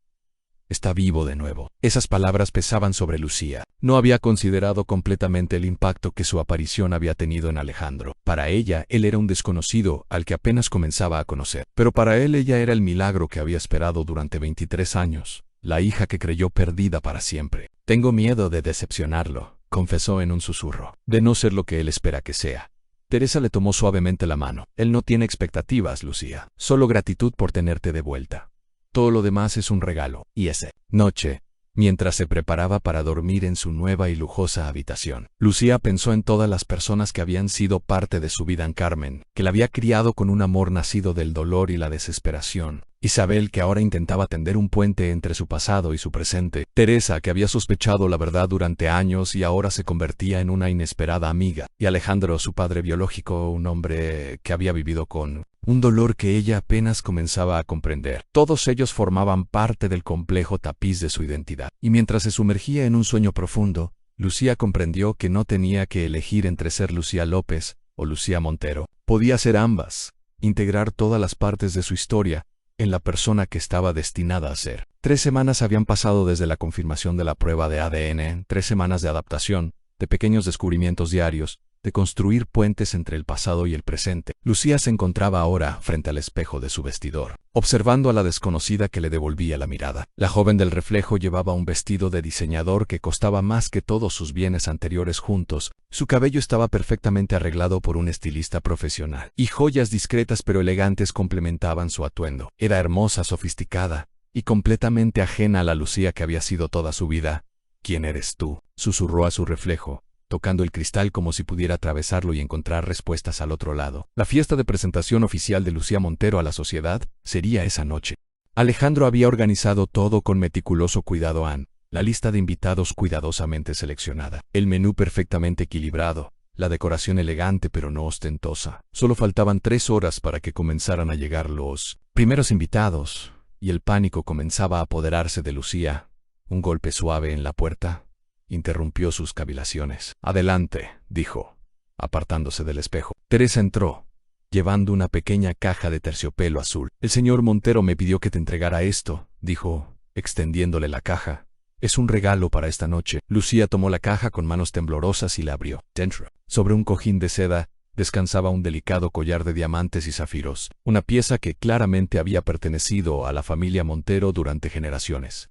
S1: Está vivo de nuevo. Esas palabras pesaban sobre Lucía. No había considerado completamente el impacto que su aparición había tenido en Alejandro. Para ella, él era un desconocido al que apenas comenzaba a conocer. Pero para él ella era el milagro que había esperado durante 23 años, la hija que creyó perdida para siempre. Tengo miedo de decepcionarlo, confesó en un susurro, de no ser lo que él espera que sea. Teresa le tomó suavemente la mano. Él no tiene expectativas, Lucía. Solo gratitud por tenerte de vuelta. Todo lo demás es un regalo. Y esa noche, mientras se preparaba para dormir en su nueva y lujosa habitación, Lucía pensó en todas las personas que habían sido parte de su vida en Carmen, que la había criado con un amor nacido del dolor y la desesperación. Isabel, que ahora intentaba tender un puente entre su pasado y su presente. Teresa, que había sospechado la verdad durante años y ahora se convertía en una inesperada amiga. Y Alejandro, su padre biológico, un hombre que había vivido con un dolor que ella apenas comenzaba a comprender. Todos ellos formaban parte del complejo tapiz de su identidad. Y mientras se sumergía en un sueño profundo, Lucía comprendió que no tenía que elegir entre ser Lucía López o Lucía Montero. Podía ser ambas, integrar todas las partes de su historia en la persona que estaba destinada a ser. 3 semanas habían pasado desde la confirmación de la prueba de ADN, 3 semanas de adaptación, de pequeños descubrimientos diarios, de construir puentes entre el pasado y el presente. Lucía se encontraba ahora frente al espejo de su vestidor, observando a la desconocida que le devolvía la mirada. La joven del reflejo llevaba un vestido de diseñador que costaba más que todos sus bienes anteriores juntos. Su cabello estaba perfectamente arreglado por un estilista profesional, y joyas discretas pero elegantes complementaban su atuendo. Era hermosa, sofisticada, y completamente ajena a la Lucía que había sido toda su vida. ¿Quién eres tú?, susurró a su reflejo, tocando el cristal como si pudiera atravesarlo y encontrar respuestas al otro lado. La fiesta de presentación oficial de Lucía Montero a la sociedad sería esa noche. Alejandro había organizado todo con meticuloso cuidado. La lista de invitados cuidadosamente seleccionada, el menú perfectamente equilibrado, la decoración elegante pero no ostentosa. Solo faltaban 3 horas para que comenzaran a llegar los primeros invitados, y el pánico comenzaba a apoderarse de Lucía. Un golpe suave en la puerta interrumpió sus cavilaciones. «Adelante», dijo, apartándose del espejo. Teresa entró, llevando una pequeña caja de terciopelo azul. «El señor Montero me pidió que te entregara esto», dijo, extendiéndole la caja. «Es un regalo para esta noche». Lucía tomó la caja con manos temblorosas y la abrió. Dentro, sobre un cojín de seda, descansaba un delicado collar de diamantes y zafiros, una pieza que claramente había pertenecido a la familia Montero durante generaciones.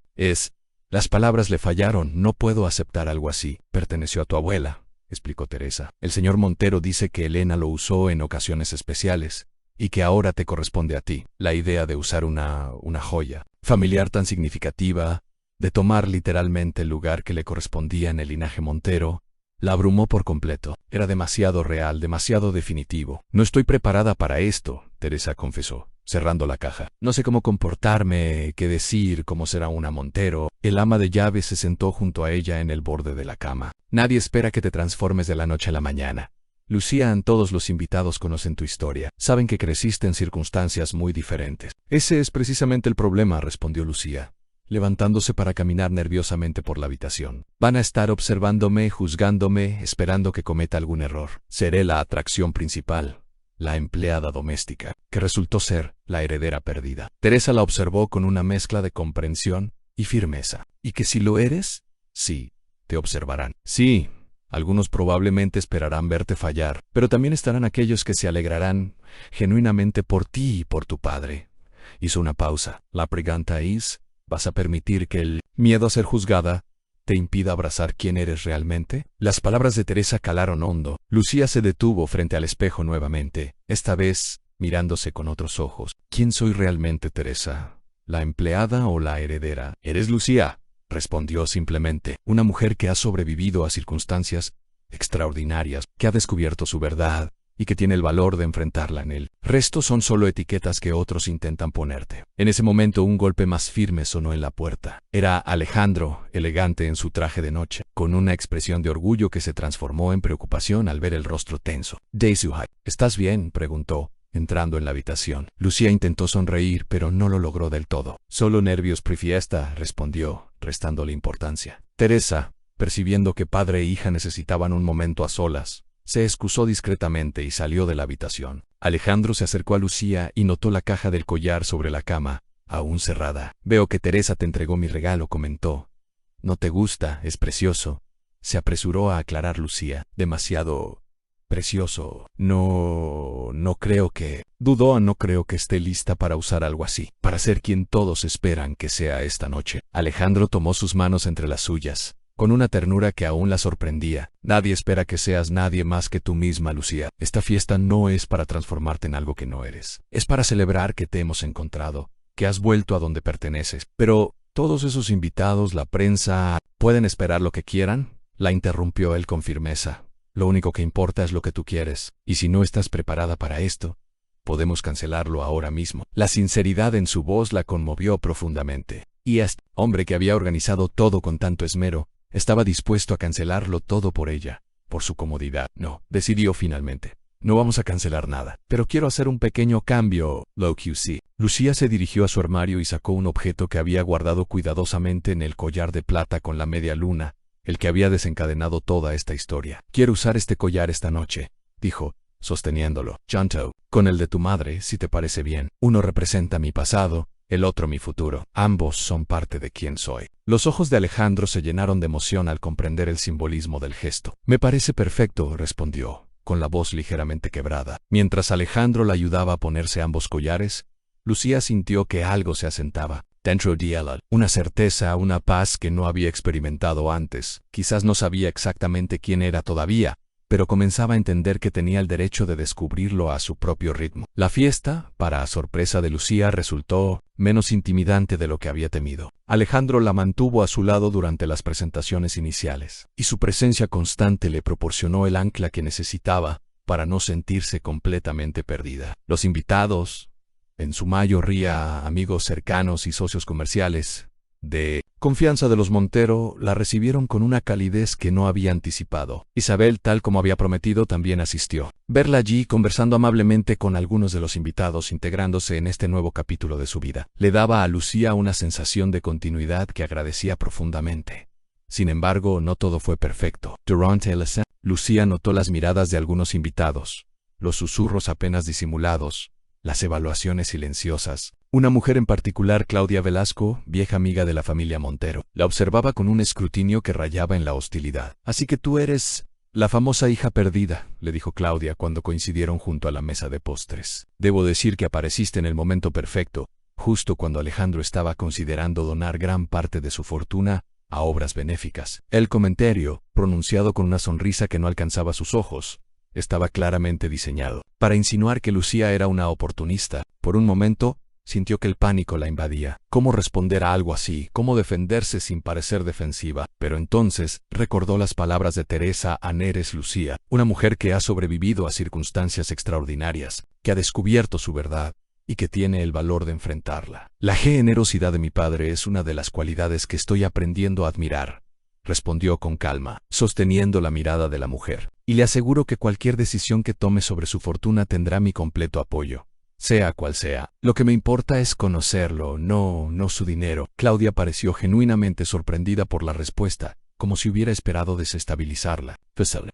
S1: Las palabras le fallaron. «No puedo aceptar algo así. Perteneció a tu abuela», explicó Teresa. «El señor Montero dice que Elena lo usó en ocasiones especiales y que ahora te corresponde a ti». La idea de usar una joya familiar tan significativa, de tomar literalmente el lugar que le correspondía en el linaje Montero, la abrumó por completo. Era demasiado real, demasiado definitivo. «No estoy preparada para esto», Teresa confesó, cerrando la caja. «No sé cómo comportarme, qué decir, cómo será una Montero». El ama de llaves se sentó junto a ella en el borde de la cama. «Nadie espera que te transformes de la noche a la mañana», Lucía, todos los invitados conocen tu historia. Saben que creciste en circunstancias muy diferentes. Ese es precisamente el problema, respondió Lucía, levantándose para caminar nerviosamente por la habitación. Van a estar observándome, juzgándome, esperando que cometa algún error. Seré la atracción principal, la empleada doméstica, que resultó ser la heredera perdida. Teresa la observó con una mezcla de comprensión y firmeza. ¿Y que si lo eres? Sí, te observarán. Sí, algunos probablemente esperarán verte fallar, pero también estarán aquellos que se alegrarán genuinamente por ti y por tu padre. Hizo una pausa. La pregunta es, ¿vas a permitir que el miedo a ser juzgada te impida abrazar quién eres realmente? Las palabras de Teresa calaron hondo. Lucía se detuvo frente al espejo nuevamente, esta vez mirándose con otros ojos. ¿Quién soy realmente, Teresa? ¿La empleada o la heredera? Eres Lucía, respondió simplemente, una mujer que ha sobrevivido a circunstancias extraordinarias, que ha descubierto su verdad y que tiene el valor de enfrentarla. En el resto son solo etiquetas que otros intentan ponerte. En ese momento un golpe más firme sonó en la puerta. Era Alejandro, elegante en su traje de noche, con una expresión de orgullo que se transformó en preocupación al ver el rostro tenso. Daisy, ¿estás bien?, preguntó, entrando en la habitación. Lucía intentó sonreír, pero no lo logró del todo. Solo nervios pre-fiesta, respondió, restándole importancia. Teresa, percibiendo que padre e hija necesitaban un momento a solas, se excusó discretamente y salió de la habitación. Alejandro se acercó a Lucía y notó la caja del collar sobre la cama, aún cerrada. Veo que Teresa te entregó mi regalo, comentó. No te gusta, es precioso. Se apresuró a aclarar Lucía. Demasiado precioso. No creo que... Dudó. No creo que esté lista para usar algo así, para ser quien todos esperan que sea esta noche. Alejandro tomó sus manos entre las suyas, con una ternura que aún la sorprendía. Nadie espera que seas nadie más que tú misma, Lucía. Esta fiesta no es para transformarte en algo que no eres. Es para celebrar que te hemos encontrado, que has vuelto a donde perteneces. Pero todos esos invitados, la prensa, ¿pueden esperar lo que quieran?, la interrumpió él con firmeza. Lo único que importa es lo que tú quieres, y si no estás preparada para esto, podemos cancelarlo ahora mismo. La sinceridad en su voz la conmovió profundamente. Y este hombre que había organizado todo con tanto esmero, estaba dispuesto a cancelarlo todo por ella, por su comodidad. No, decidió finalmente. No vamos a cancelar nada, pero quiero hacer un pequeño cambio, lo QC. Lucía se dirigió a su armario y sacó un objeto que había guardado cuidadosamente en el collar de plata con la media luna, el que había desencadenado toda esta historia. Quiero usar este collar esta noche, dijo, sosteniéndolo. Junto con el de tu madre, si te parece bien. Uno representa mi pasado, el otro mi futuro. Ambos son parte de quien soy. Los ojos de Alejandro se llenaron de emoción al comprender el simbolismo del gesto. Me parece perfecto, respondió, con la voz ligeramente quebrada. Mientras Alejandro la ayudaba a ponerse ambos collares, Lucía sintió que algo se asentaba dentro de ella, una certeza, una paz que no había experimentado antes. Quizás no sabía exactamente quién era todavía, pero comenzaba a entender que tenía el derecho de descubrirlo a su propio ritmo. La fiesta, para sorpresa de Lucía, resultó menos intimidante de lo que había temido. Alejandro la mantuvo a su lado durante las presentaciones iniciales, y su presencia constante le proporcionó el ancla que necesitaba para no sentirse completamente perdida. Los invitados, en su mayoría amigos cercanos y socios comerciales de confianza de los Montero, la recibieron con una calidez que no había anticipado. Isabel, tal como había prometido, también asistió. Verla allí conversando amablemente con algunos de los invitados, integrándose en este nuevo capítulo de su vida, le daba a Lucía una sensación de continuidad que agradecía profundamente. Sin embargo, no todo fue perfecto. Durante la cena, Lucía notó las miradas de algunos invitados, los susurros apenas disimulados, las evaluaciones silenciosas. Una mujer en particular, Claudia Velasco, vieja amiga de la familia Montero, la observaba con un escrutinio que rayaba en la hostilidad. Así que tú eres la famosa hija perdida, le dijo Claudia cuando coincidieron junto a la mesa de postres. Debo decir que apareciste en el momento perfecto, justo cuando Alejandro estaba considerando donar gran parte de su fortuna a obras benéficas. El comentario, pronunciado con una sonrisa que no alcanzaba sus ojos, estaba claramente diseñado para insinuar que Lucía era una oportunista. Por un momento, sintió que el pánico la invadía. ¿Cómo responder a algo así? ¿Cómo defenderse sin parecer defensiva? Pero entonces recordó las palabras de Teresa a Neres Lucía, una mujer que ha sobrevivido a circunstancias extraordinarias, que ha descubierto su verdad y que tiene el valor de enfrentarla. La generosidad de mi padre es una de las cualidades que estoy aprendiendo a admirar, respondió con calma, sosteniendo la mirada de la mujer. y le aseguro que cualquier decisión que tome sobre su fortuna tendrá mi completo apoyo. Sea cual sea. Lo que me importa es conocerlo, no su dinero. Claudia pareció genuinamente sorprendida por la respuesta, como si hubiera esperado desestabilizarla.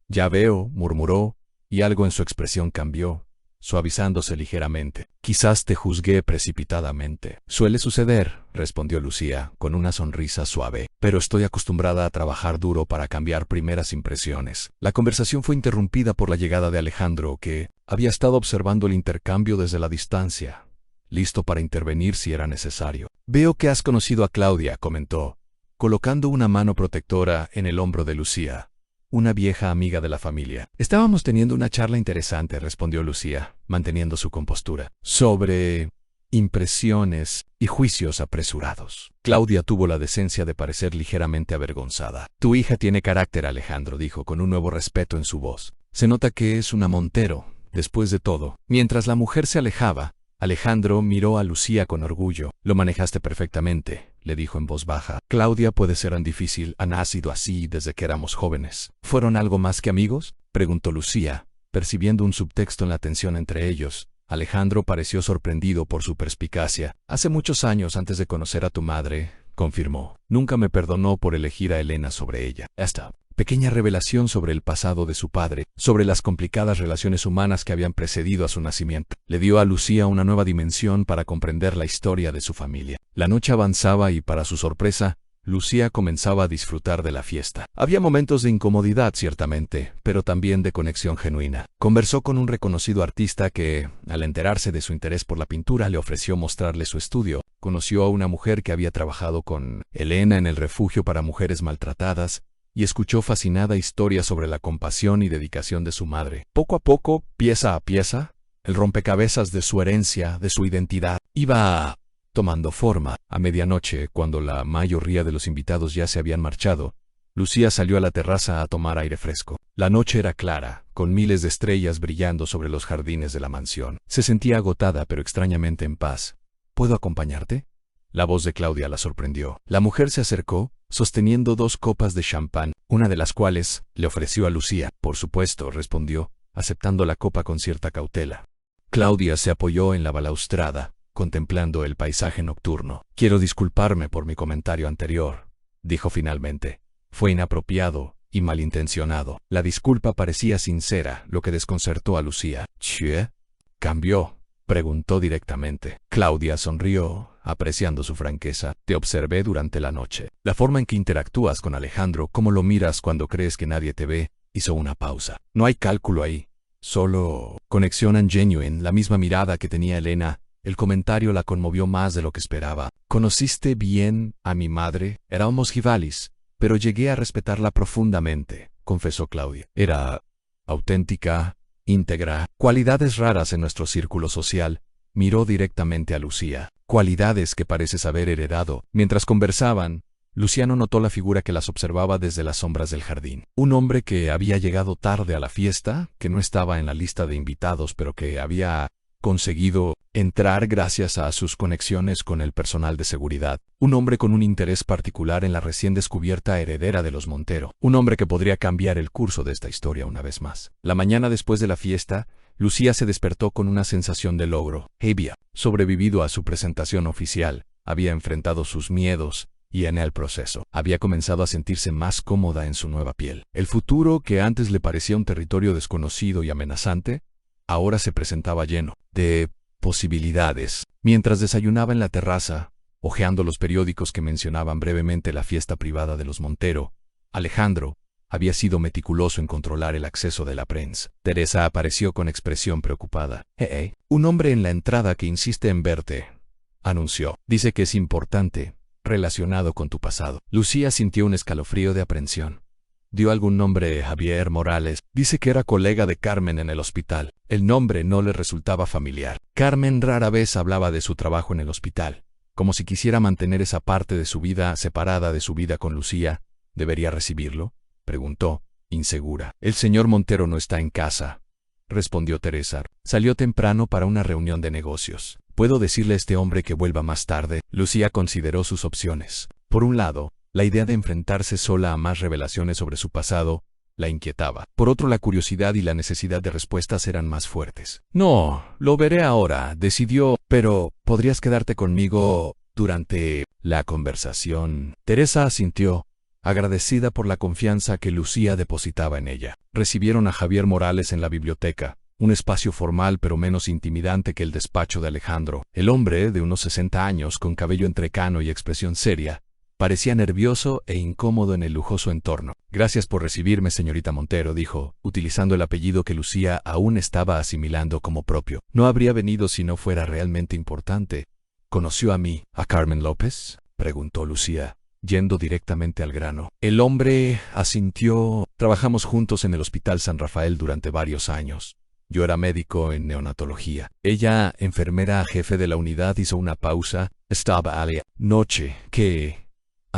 S1: Ya veo, murmuró, y algo en su expresión cambió, suavizándose ligeramente. Quizás te juzgué precipitadamente. Suele suceder, respondió Lucía, con una sonrisa suave, pero estoy acostumbrada a trabajar duro para cambiar primeras impresiones. La conversación fue interrumpida por la llegada de Alejandro, que había estado observando el intercambio desde la distancia, listo para intervenir si era necesario. Veo que has conocido a Claudia, comentó, colocando una mano protectora en el hombro de Lucía, una vieja amiga de la familia. Estábamos teniendo una charla interesante, respondió Lucía, manteniendo su compostura, sobre impresiones y juicios apresurados. Claudia tuvo la decencia de parecer ligeramente avergonzada. Tu hija tiene carácter, Alejandro, dijo con un nuevo respeto en su voz. Se nota que es una Montero. Después de todo, mientras la mujer se alejaba, Alejandro miró a Lucía con orgullo. Lo manejaste perfectamente, le dijo en voz baja. Claudia puede ser tan difícil, han sido así desde que éramos jóvenes. ¿Fueron algo más que amigos?, preguntó Lucía, percibiendo un subtexto en la tensión entre ellos. Alejandro pareció sorprendido por su perspicacia. Hace muchos años antes de conocer a tu madre, confirmó. Nunca me perdonó por elegir a Elena sobre ella. Esta pequeña revelación sobre el pasado de su padre, sobre las complicadas relaciones humanas que habían precedido a su nacimiento, le dio a Lucía una nueva dimensión para comprender la historia de su familia. La noche avanzaba y, para su sorpresa, Lucía comenzaba a disfrutar de la fiesta. Había momentos de incomodidad, ciertamente, pero también de conexión genuina. Conversó con un reconocido artista que, al enterarse de su interés por la pintura, le ofreció mostrarle su estudio. Conoció a una mujer que había trabajado con Elena en el refugio para mujeres maltratadas, y escuchó fascinada historias sobre la compasión y dedicación de su madre. Poco a poco, pieza a pieza, el rompecabezas de su herencia, de su identidad, iba tomando forma. A medianoche, cuando la mayoría de los invitados ya se habían marchado, Lucía salió a la terraza a tomar aire fresco. La noche era clara, con miles de estrellas brillando sobre los jardines de la mansión. Se sentía agotada, pero extrañamente en paz. ¿Puedo acompañarte?, la voz de Claudia la sorprendió. La mujer se acercó, sosteniendo 2 copas de champán, una de las cuales le ofreció a Lucía. Por supuesto, respondió, aceptando la copa con cierta cautela. Claudia se apoyó en la balaustrada, contemplando el paisaje nocturno. Quiero disculparme por mi comentario anterior, dijo finalmente. Fue inapropiado y malintencionado. La disculpa parecía sincera, lo que desconcertó a Lucía. ¿Che? ¿Cambió?, preguntó directamente. Claudia sonrió, apreciando su franqueza. Te observé durante la noche. La forma en que interactúas con Alejandro, cómo lo miras cuando crees que nadie te ve, hizo una pausa. No hay cálculo ahí. Solo conexión genuine, la misma mirada que tenía Elena. El comentario la conmovió más de lo que esperaba. ¿Conociste bien a mi madre? Éramos rivales, pero llegué a respetarla profundamente, confesó Claudia. Era auténtica, íntegra, cualidades raras en nuestro círculo social. Miró directamente a Lucía, cualidades que pareces haber heredado. Mientras conversaban, Luciano notó la figura que las observaba desde las sombras del jardín. Un hombre que había llegado tarde a la fiesta, que no estaba en la lista de invitados, pero que había conseguido entrar gracias a sus conexiones con el personal de seguridad. Un hombre con un interés particular en la recién descubierta heredera de los Montero. Un hombre que podría cambiar el curso de esta historia una vez más. La mañana después de la fiesta, Lucía se despertó con una sensación de logro. Había sobrevivido a su presentación oficial, había enfrentado sus miedos, y en el proceso había comenzado a sentirse más cómoda en su nueva piel. El futuro, que antes le parecía un territorio desconocido y amenazante, ahora se presentaba lleno de posibilidades. Mientras desayunaba en la terraza, hojeando los periódicos que mencionaban brevemente la fiesta privada de los Montero, Alejandro había sido meticuloso en controlar el acceso de la prensa. Teresa apareció con expresión preocupada. Un hombre en la entrada que insiste en verte, anunció. Dice que es importante, relacionado con tu pasado. Lucía sintió un escalofrío de aprensión. Dio algún nombre, Javier Morales. Dice que era colega de Carmen en el hospital. El nombre no le resultaba familiar. Carmen rara vez hablaba de su trabajo en el hospital, como si quisiera mantener esa parte de su vida separada de su vida con Lucía. ¿Debería recibirlo?, preguntó, insegura. El señor Montero no está en casa, respondió Teresa. Salió temprano para una reunión de negocios. ¿Puedo decirle a este hombre que vuelva más tarde? Lucía consideró sus opciones. Por un lado, la idea de enfrentarse sola a más revelaciones sobre su pasado la inquietaba. Por otro, la curiosidad y la necesidad de respuestas eran más fuertes. No, lo veré ahora, decidió, pero ¿podrías quedarte conmigo durante la conversación? Teresa asintió, agradecida por la confianza que Lucía depositaba en ella. Recibieron a Javier Morales en la biblioteca, un espacio formal pero menos intimidante que el despacho de Alejandro. El hombre, de unos 60 años, con cabello entrecano y expresión seria, parecía nervioso e incómodo en el lujoso entorno. Gracias por recibirme, señorita Montero, dijo, utilizando el apellido que Lucía aún estaba asimilando como propio. No habría venido si no fuera realmente importante. ¿Conoció a Carmen López?, preguntó Lucía, yendo directamente al grano. El hombre asintió. Trabajamos juntos en el Hospital San Rafael durante varios años. Yo era médico en neonatología. Ella, enfermera jefe de la unidad, hizo una pausa. Estaba a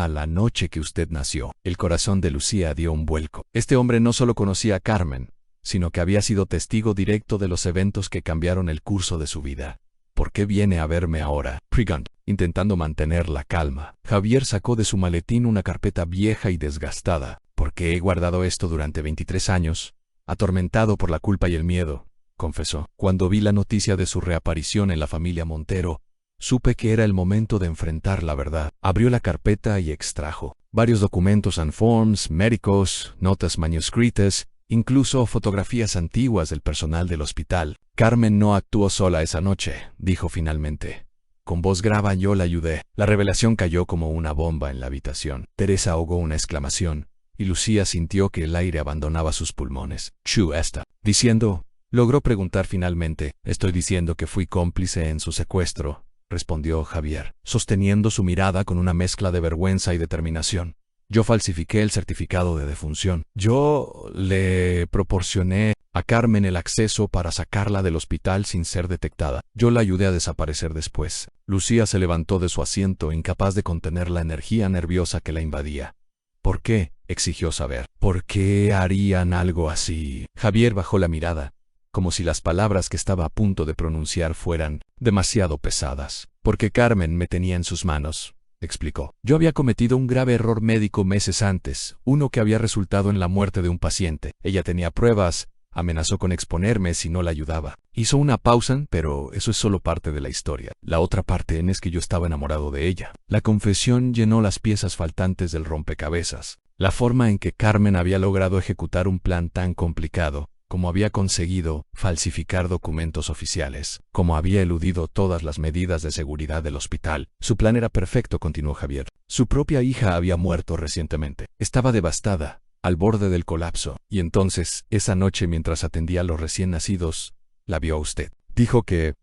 S1: la noche que usted nació. El corazón de Lucía dio un vuelco. Este hombre no solo conocía a Carmen, sino que había sido testigo directo de los eventos que cambiaron el curso de su vida. ¿Por qué viene a verme ahora?, preguntó, intentando mantener la calma. Javier sacó de su maletín una carpeta vieja y desgastada. ¿Por qué he guardado esto durante 23 años? Atormentado por la culpa y el miedo, confesó. Cuando vi la noticia de su reaparición en la familia Montero, supe que era el momento de enfrentar la verdad. Abrió la carpeta y extrajo varios documentos and forms, médicos, notas manuscritas, incluso fotografías antiguas del personal del hospital. Carmen no actuó sola esa noche, dijo finalmente. Con voz grave yo la ayudé. La revelación cayó como una bomba en la habitación. Teresa ahogó una exclamación, y Lucía sintió que el aire abandonaba sus pulmones. «¿Chu está diciendo?», logró preguntar finalmente. «Estoy diciendo que fui cómplice en su secuestro», respondió Javier, sosteniendo su mirada con una mezcla de vergüenza y determinación. «Yo falsifiqué el certificado de defunción. Yo le proporcioné a Carmen el acceso para sacarla del hospital sin ser detectada. Yo la ayudé a desaparecer después». Lucía se levantó de su asiento, incapaz de contener la energía nerviosa que la invadía. «¿Por qué?», exigió saber. «¿Por qué harían algo así?». Javier bajó la mirada, como si las palabras que estaba a punto de pronunciar fueran demasiado pesadas. «Porque Carmen me tenía en sus manos», explicó. «Yo había cometido un grave error médico meses antes, uno que había resultado en la muerte de un paciente. Ella tenía pruebas, amenazó con exponerme si no la ayudaba». Hizo una pausa, pero eso es solo parte de la historia. La otra parte es que yo estaba enamorado de ella. La confesión llenó las piezas faltantes del rompecabezas. La forma en que Carmen había logrado ejecutar un plan tan complicado, como había conseguido falsificar documentos oficiales, como había eludido todas las medidas de seguridad del hospital. Su plan era perfecto, continuó Javier. Su propia hija había muerto recientemente. Estaba devastada, al borde del colapso. Y entonces, esa noche mientras atendía a los recién nacidos, la vio a usted. Dijo que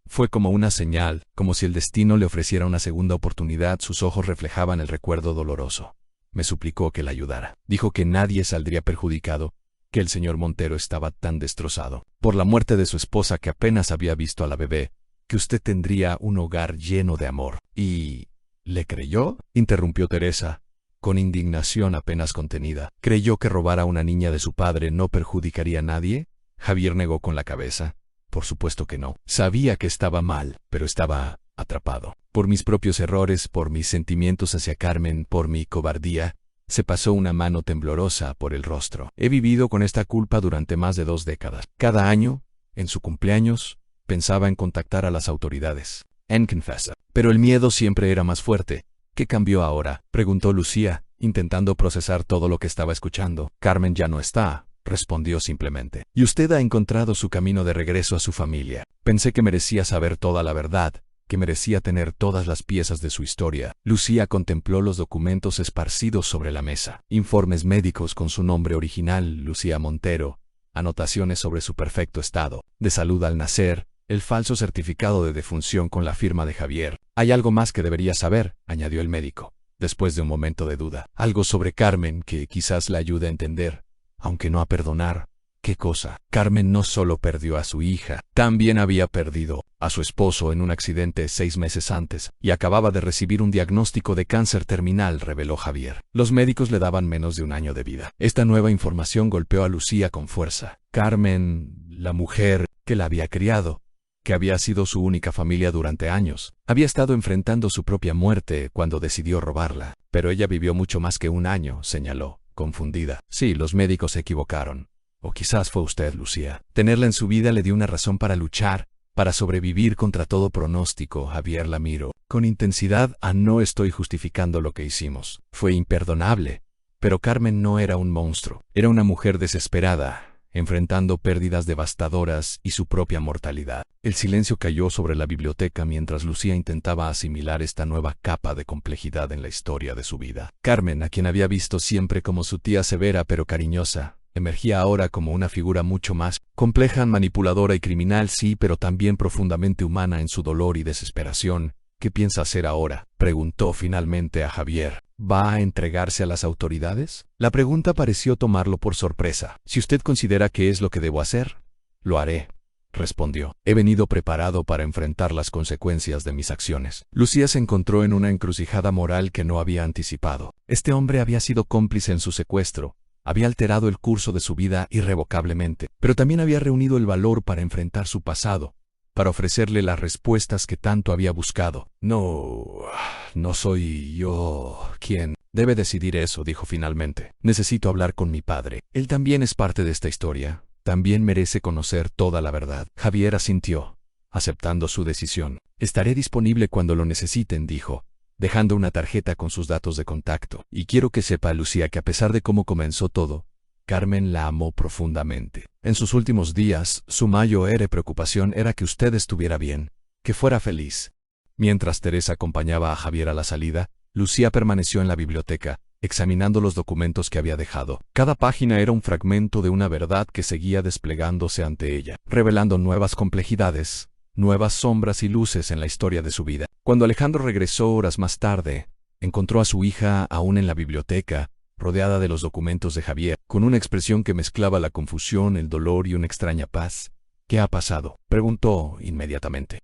S1: fue como una señal, como si el destino le ofreciera una segunda oportunidad. Sus ojos reflejaban el recuerdo doloroso. Me suplicó que la ayudara. Dijo que nadie saldría perjudicado, que el señor Montero estaba tan destrozado por la muerte de su esposa que apenas había visto a la bebé, que usted tendría un hogar lleno de amor. ¿Y le creyó?, interrumpió Teresa, con indignación apenas contenida. ¿Creyó que robar a una niña de su padre no perjudicaría a nadie? Javier negó con la cabeza. Por supuesto que no. Sabía que estaba mal, pero estaba atrapado. Por mis propios errores, por mis sentimientos hacia Carmen, por mi cobardía. Se pasó una mano temblorosa por el rostro. He vivido con esta culpa durante más de 2 décadas. Cada año, en su cumpleaños, pensaba en contactar a las autoridades. En confesar. Pero el miedo siempre era más fuerte. ¿Qué cambió ahora?, preguntó Lucía, intentando procesar todo lo que estaba escuchando. Carmen ya no está, respondió simplemente. Y usted ha encontrado su camino de regreso a su familia. Pensé que merecía saber toda la verdad, que merecía tener todas las piezas de su historia. Lucía contempló los documentos esparcidos sobre la mesa. Informes médicos con su nombre original, Lucía Montero, anotaciones sobre su perfecto estado de salud al nacer, el falso certificado de defunción con la firma de Javier. Hay algo más que debería saber, añadió el médico, después de un momento de duda. Algo sobre Carmen que quizás la ayude a entender, aunque no a perdonar. ¿Qué cosa? Carmen no solo perdió a su hija, también había perdido a su esposo en un accidente 6 meses antes, y acababa de recibir un diagnóstico de cáncer terminal, reveló Javier. Los médicos le daban menos de 1 año de vida. Esta nueva información golpeó a Lucía con fuerza. Carmen, la mujer que la había criado, que había sido su única familia durante años, había estado enfrentando su propia muerte cuando decidió robarla. Pero ella vivió mucho más que 1 año, señaló, confundida. Sí, los médicos se equivocaron. O quizás fue usted, Lucía. Tenerla en su vida le dio una razón para luchar, para sobrevivir contra todo pronóstico. Javier la miró con intensidad. No estoy justificando lo que hicimos. Fue imperdonable. Pero Carmen no era un monstruo. Era una mujer desesperada, enfrentando pérdidas devastadoras y su propia mortalidad. El silencio cayó sobre la biblioteca mientras Lucía intentaba asimilar esta nueva capa de complejidad en la historia de su vida. Carmen, a quien había visto siempre como su tía severa pero cariñosa, emergía ahora como una figura mucho más compleja, manipuladora y criminal, sí, pero también profundamente humana en su dolor y desesperación. ¿Qué piensa hacer ahora?, preguntó finalmente a Javier. ¿Va a entregarse a las autoridades? La pregunta pareció tomarlo por sorpresa. Si usted considera que es lo que debo hacer, lo haré, respondió. He venido preparado para enfrentar las consecuencias de mis acciones. Lucía se encontró en una encrucijada moral que no había anticipado. Este hombre había sido cómplice en su secuestro, había alterado el curso de su vida irrevocablemente, pero también había reunido el valor para enfrentar su pasado, para ofrecerle las respuestas que tanto había buscado. No soy yo quien debe decidir eso, dijo finalmente. Necesito hablar con mi padre. Él también es parte de esta historia. También merece conocer toda la verdad. Javier asintió, aceptando su decisión. Estaré disponible cuando lo necesiten, dijo, dejando una tarjeta con sus datos de contacto. Y quiero que sepa, Lucía, que a pesar de cómo comenzó todo, Carmen la amó profundamente. En sus últimos días, su mayor preocupación era que usted estuviera bien, que fuera feliz. Mientras Teresa acompañaba a Javier a la salida, Lucía permaneció en la biblioteca, examinando los documentos que había dejado. Cada página era un fragmento de una verdad que seguía desplegándose ante ella, revelando nuevas complejidades, nuevas sombras y luces en la historia de su vida. Cuando Alejandro regresó horas más tarde, encontró a su hija aún en la biblioteca, rodeada de los documentos de Javier, con una expresión que mezclaba la confusión, el dolor y una extraña paz. ¿Qué ha pasado?, preguntó inmediatamente.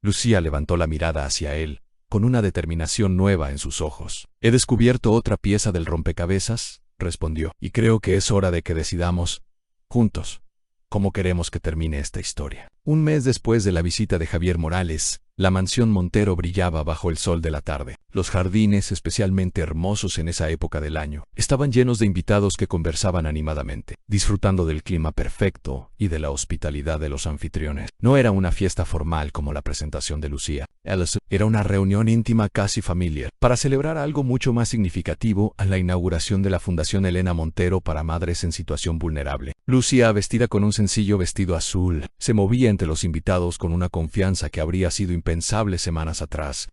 S1: Lucía levantó la mirada hacia él, con una determinación nueva en sus ojos. He descubierto otra pieza del rompecabezas, respondió, y creo que es hora de que decidamos, juntos, cómo queremos que termine esta historia. Un mes después de la visita de Javier Morales, la mansión Montero brillaba bajo el sol de la tarde. Los jardines, especialmente hermosos en esa época del año, estaban llenos de invitados que conversaban animadamente, disfrutando del clima perfecto y de la hospitalidad de los anfitriones. No era una fiesta formal como la presentación de Lucía. Era una reunión íntima, casi familiar, para celebrar algo mucho más significativo: a la inauguración de la Fundación Elena Montero para Madres en Situación Vulnerable. Lucía, vestida con un sencillo vestido azul, se movía entre los invitados con una confianza que habría sido impensable semanas atrás.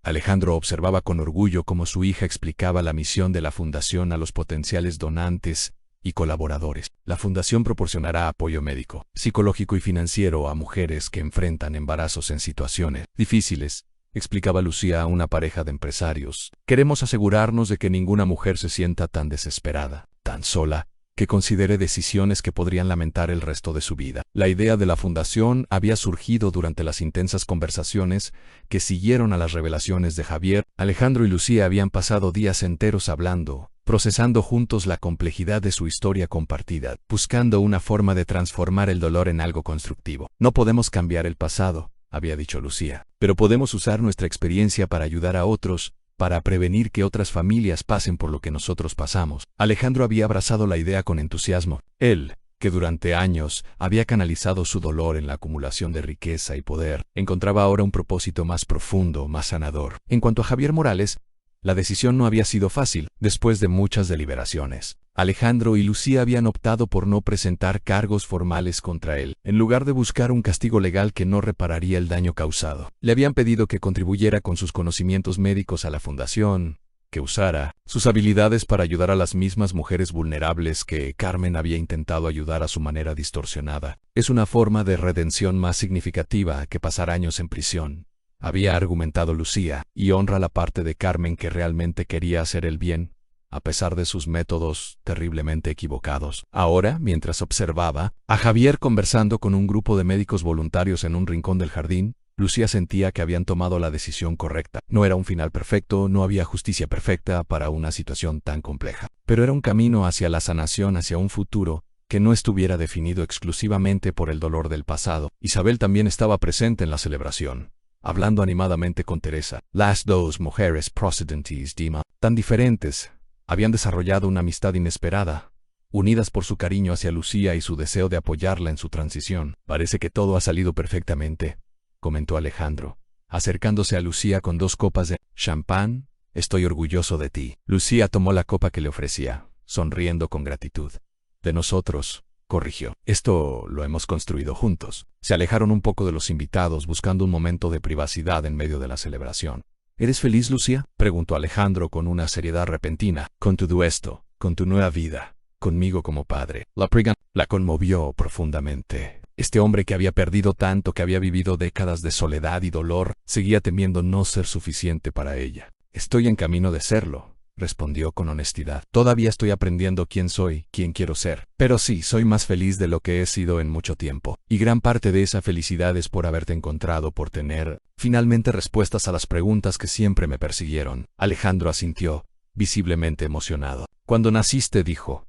S1: Alejandro observaba con orgullo cómo su hija explicaba la misión de la fundación a los potenciales donantes y colaboradores. La fundación proporcionará apoyo médico, psicológico y financiero a mujeres que enfrentan embarazos en situaciones difíciles, explicaba Lucía a una pareja de empresarios. Queremos asegurarnos de que ninguna mujer se sienta tan desesperada, tan sola, que considere decisiones que podrían lamentar el resto de su vida. La idea de la fundación había surgido durante las intensas conversaciones que siguieron a las revelaciones de Javier. Alejandro y Lucía habían pasado días enteros hablando, procesando juntos la complejidad de su historia compartida, buscando una forma de transformar el dolor en algo constructivo. No podemos cambiar el pasado, había dicho Lucía, pero podemos usar nuestra experiencia para ayudar a otros, para prevenir que otras familias pasen por lo que nosotros pasamos. Alejandro había abrazado la idea con entusiasmo. Él, que durante años había canalizado su dolor en la acumulación de riqueza y poder, encontraba ahora un propósito más profundo, más sanador. En cuanto a Javier Morales, la decisión no había sido fácil. Después de muchas deliberaciones, Alejandro y Lucía habían optado por no presentar cargos formales contra él, en lugar de buscar un castigo legal que no repararía el daño causado. Le habían pedido que contribuyera con sus conocimientos médicos a la fundación, que usara sus habilidades para ayudar a las mismas mujeres vulnerables que Carmen había intentado ayudar a su manera distorsionada. Es una forma de redención más significativa que pasar años en prisión, había argumentado Lucía, y honra la parte de Carmen que realmente quería hacer el bien, a pesar de sus métodos terriblemente equivocados. Ahora, mientras observaba a Javier conversando con un grupo de médicos voluntarios en un rincón del jardín, Lucía sentía que habían tomado la decisión correcta. No era un final perfecto, no había justicia perfecta para una situación tan compleja, pero era un camino hacia la sanación, hacia un futuro que no estuviera definido exclusivamente por el dolor del pasado. Isabel también estaba presente en la celebración, hablando animadamente con Teresa. Las dos mujeres procedentes de tan diferentes, Habían desarrollado una amistad inesperada, unidas por su cariño hacia Lucía y su deseo de apoyarla en su transición. Parece que todo ha salido perfectamente, comentó Alejandro, acercándose a Lucía con 2 copas de champán. Estoy orgulloso de ti. Lucía tomó la copa que le ofrecía, sonriendo con gratitud. De nosotros, corrigió. Esto lo hemos construido juntos. Se alejaron un poco de los invitados, buscando un momento de privacidad en medio de la celebración. ¿Eres feliz, Lucía?, preguntó Alejandro con una seriedad repentina. Con todo esto, con tu nueva vida, conmigo como padre. La conmovió profundamente. Este hombre que había perdido tanto, que había vivido décadas de soledad y dolor, seguía temiendo no ser suficiente para ella. Estoy en camino de serlo, respondió con honestidad. Todavía estoy aprendiendo quién soy, quién quiero ser. Pero sí, soy más feliz de lo que he sido en mucho tiempo. Y gran parte de esa felicidad es por haberte encontrado, por tener, finalmente, respuestas a las preguntas que siempre me persiguieron. Alejandro asintió, visiblemente emocionado. Cuando naciste, dijo,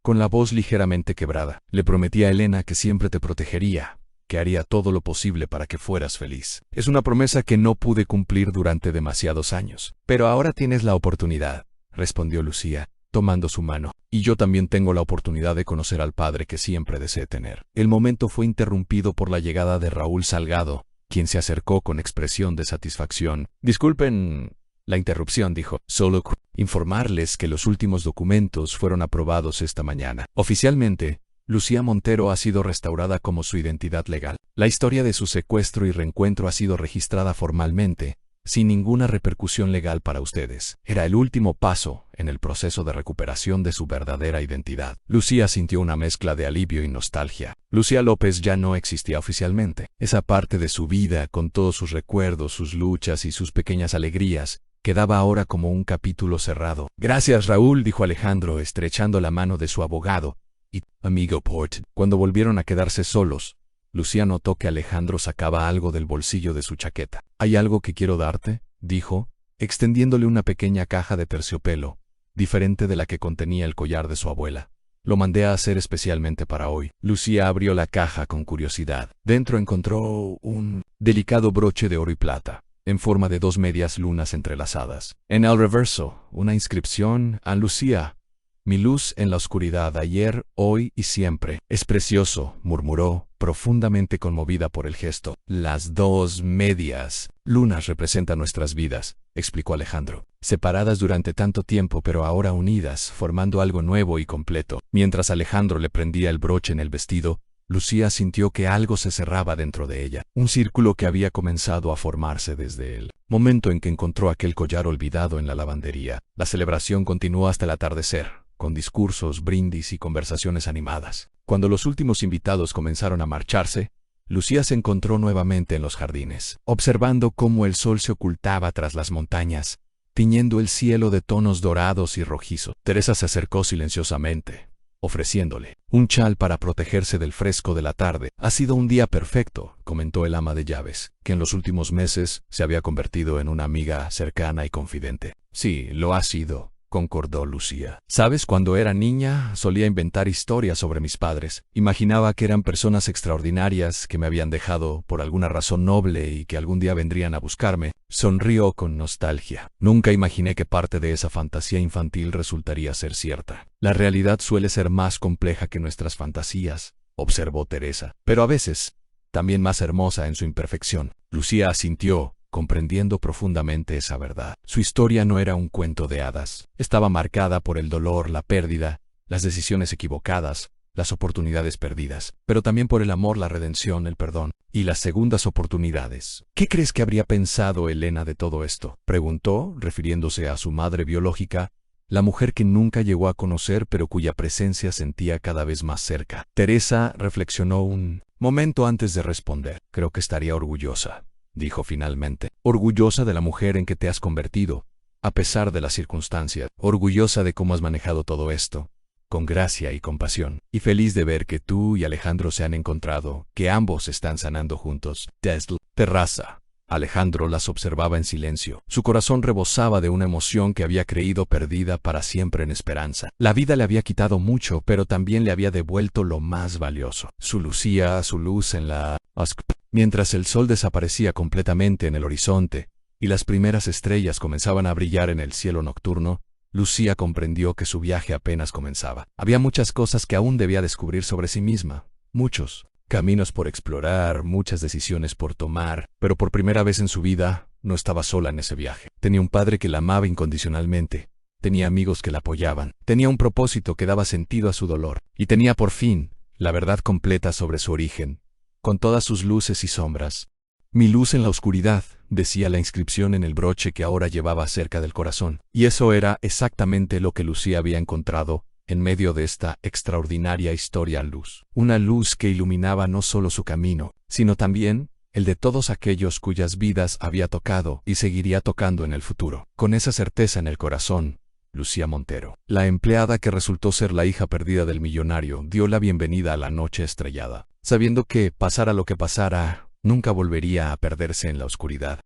S1: con la voz ligeramente quebrada, le prometí a Elena que siempre te protegería, que haría todo lo posible para que fueras feliz. Es una promesa que no pude cumplir durante demasiados años. Pero ahora tienes la oportunidad, respondió Lucía, tomando su mano. Y yo también tengo la oportunidad de conocer al padre que siempre deseé tener. El momento fue interrumpido por la llegada de Raúl Salgado, quien se acercó con expresión de satisfacción. Disculpen la interrupción, dijo. Solo informarles que los últimos documentos fueron aprobados esta mañana. Oficialmente, Lucía Montero ha sido restaurada como su identidad legal. La historia de su secuestro y reencuentro ha sido registrada formalmente, sin ninguna repercusión legal para ustedes. Era el último paso en el proceso de recuperación de su verdadera identidad. Lucía sintió una mezcla de alivio y nostalgia. Lucía López ya no existía oficialmente. Esa parte de su vida, con todos sus recuerdos, sus luchas y sus pequeñas alegrías, quedaba ahora como un capítulo cerrado. Gracias, Raúl, dijo Alejandro, estrechando la mano de su abogado y amigo Port. Cuando volvieron a quedarse solos, Lucía notó que Alejandro sacaba algo del bolsillo de su chaqueta. ¿Hay algo que quiero darte?, dijo, extendiéndole una pequeña caja de terciopelo, diferente de la que contenía el collar de su abuela. Lo mandé a hacer especialmente para hoy. Lucía abrió la caja con curiosidad. Dentro encontró un delicado broche de oro y plata, en forma de 2 medias lunas entrelazadas. En el reverso, una inscripción: a Lucía, mi luz en la oscuridad, ayer, hoy y siempre. Es precioso, murmuró, profundamente conmovida por el gesto. Las 2 medias lunas representan nuestras vidas, explicó Alejandro. Separadas durante tanto tiempo, pero ahora unidas, formando algo nuevo y completo. Mientras Alejandro le prendía el broche en el vestido, Lucía sintió que algo se cerraba dentro de ella, un círculo que había comenzado a formarse desde el momento en que encontró aquel collar olvidado en la lavandería. La celebración continuó hasta el atardecer, con discursos, brindis y conversaciones animadas. Cuando los últimos invitados comenzaron a marcharse, Lucía se encontró nuevamente en los jardines, observando cómo el sol se ocultaba tras las montañas, tiñendo el cielo de tonos dorados y rojizos. Teresa se acercó silenciosamente, ofreciéndole un chal para protegerse del fresco de la tarde. Ha sido un día perfecto, comentó el ama de llaves, que en los últimos meses se había convertido en una amiga cercana y confidente. Sí, lo ha sido, concordó Lucía. ¿Sabes? Cuando era niña, solía inventar historias sobre mis padres. Imaginaba que eran personas extraordinarias que me habían dejado por alguna razón noble y que algún día vendrían a buscarme. Sonrió con nostalgia. Nunca imaginé que parte de esa fantasía infantil resultaría ser cierta. La realidad suele ser más compleja que nuestras fantasías, observó Teresa, pero a veces también más hermosa en su imperfección. Lucía asintió, comprendiendo profundamente esa verdad. Su historia no era un cuento de hadas. Estaba marcada por el dolor, la pérdida, las decisiones equivocadas, las oportunidades perdidas, pero también por el amor, la redención, el perdón y las segundas oportunidades. ¿Qué crees que habría pensado Elena de todo esto?, preguntó, refiriéndose a su madre biológica, la mujer que nunca llegó a conocer pero cuya presencia sentía cada vez más cerca. Teresa reflexionó un momento antes de responder. Creo que estaría orgullosa, dijo finalmente. Orgullosa de la mujer en que te has convertido, a pesar de las circunstancias. Orgullosa de cómo has manejado todo esto, con gracia y compasión. Y feliz de ver que tú y Alejandro se han encontrado, que ambos están sanando juntos. Terraza. Alejandro las observaba en silencio. Su corazón rebosaba de una emoción que había creído perdida para siempre en esperanza. La vida le había quitado mucho, pero también le había devuelto lo más valioso: su Lucía, su luz en la oscuridad. Mientras el sol desaparecía completamente en el horizonte y las primeras estrellas comenzaban a brillar en el cielo nocturno, Lucía comprendió que su viaje apenas comenzaba. Había muchas cosas que aún debía descubrir sobre sí misma, muchos caminos por explorar, muchas decisiones por tomar, pero por primera vez en su vida no estaba sola en ese viaje. Tenía un padre que la amaba incondicionalmente, tenía amigos que la apoyaban, tenía un propósito que daba sentido a su dolor, y tenía por fin la verdad completa sobre su origen, con todas sus luces y sombras. Mi luz en la oscuridad, decía la inscripción en el broche que ahora llevaba cerca del corazón, y eso era exactamente lo que Lucía había encontrado en medio de esta extraordinaria historia luz. Una luz que iluminaba no solo su camino, sino también el de todos aquellos cuyas vidas había tocado y seguiría tocando en el futuro. Con esa certeza en el corazón, Lucía Montero, la empleada que resultó ser la hija perdida del millonario, dio la bienvenida a la noche estrellada, sabiendo que, pasara lo que pasara, nunca volvería a perderse en la oscuridad.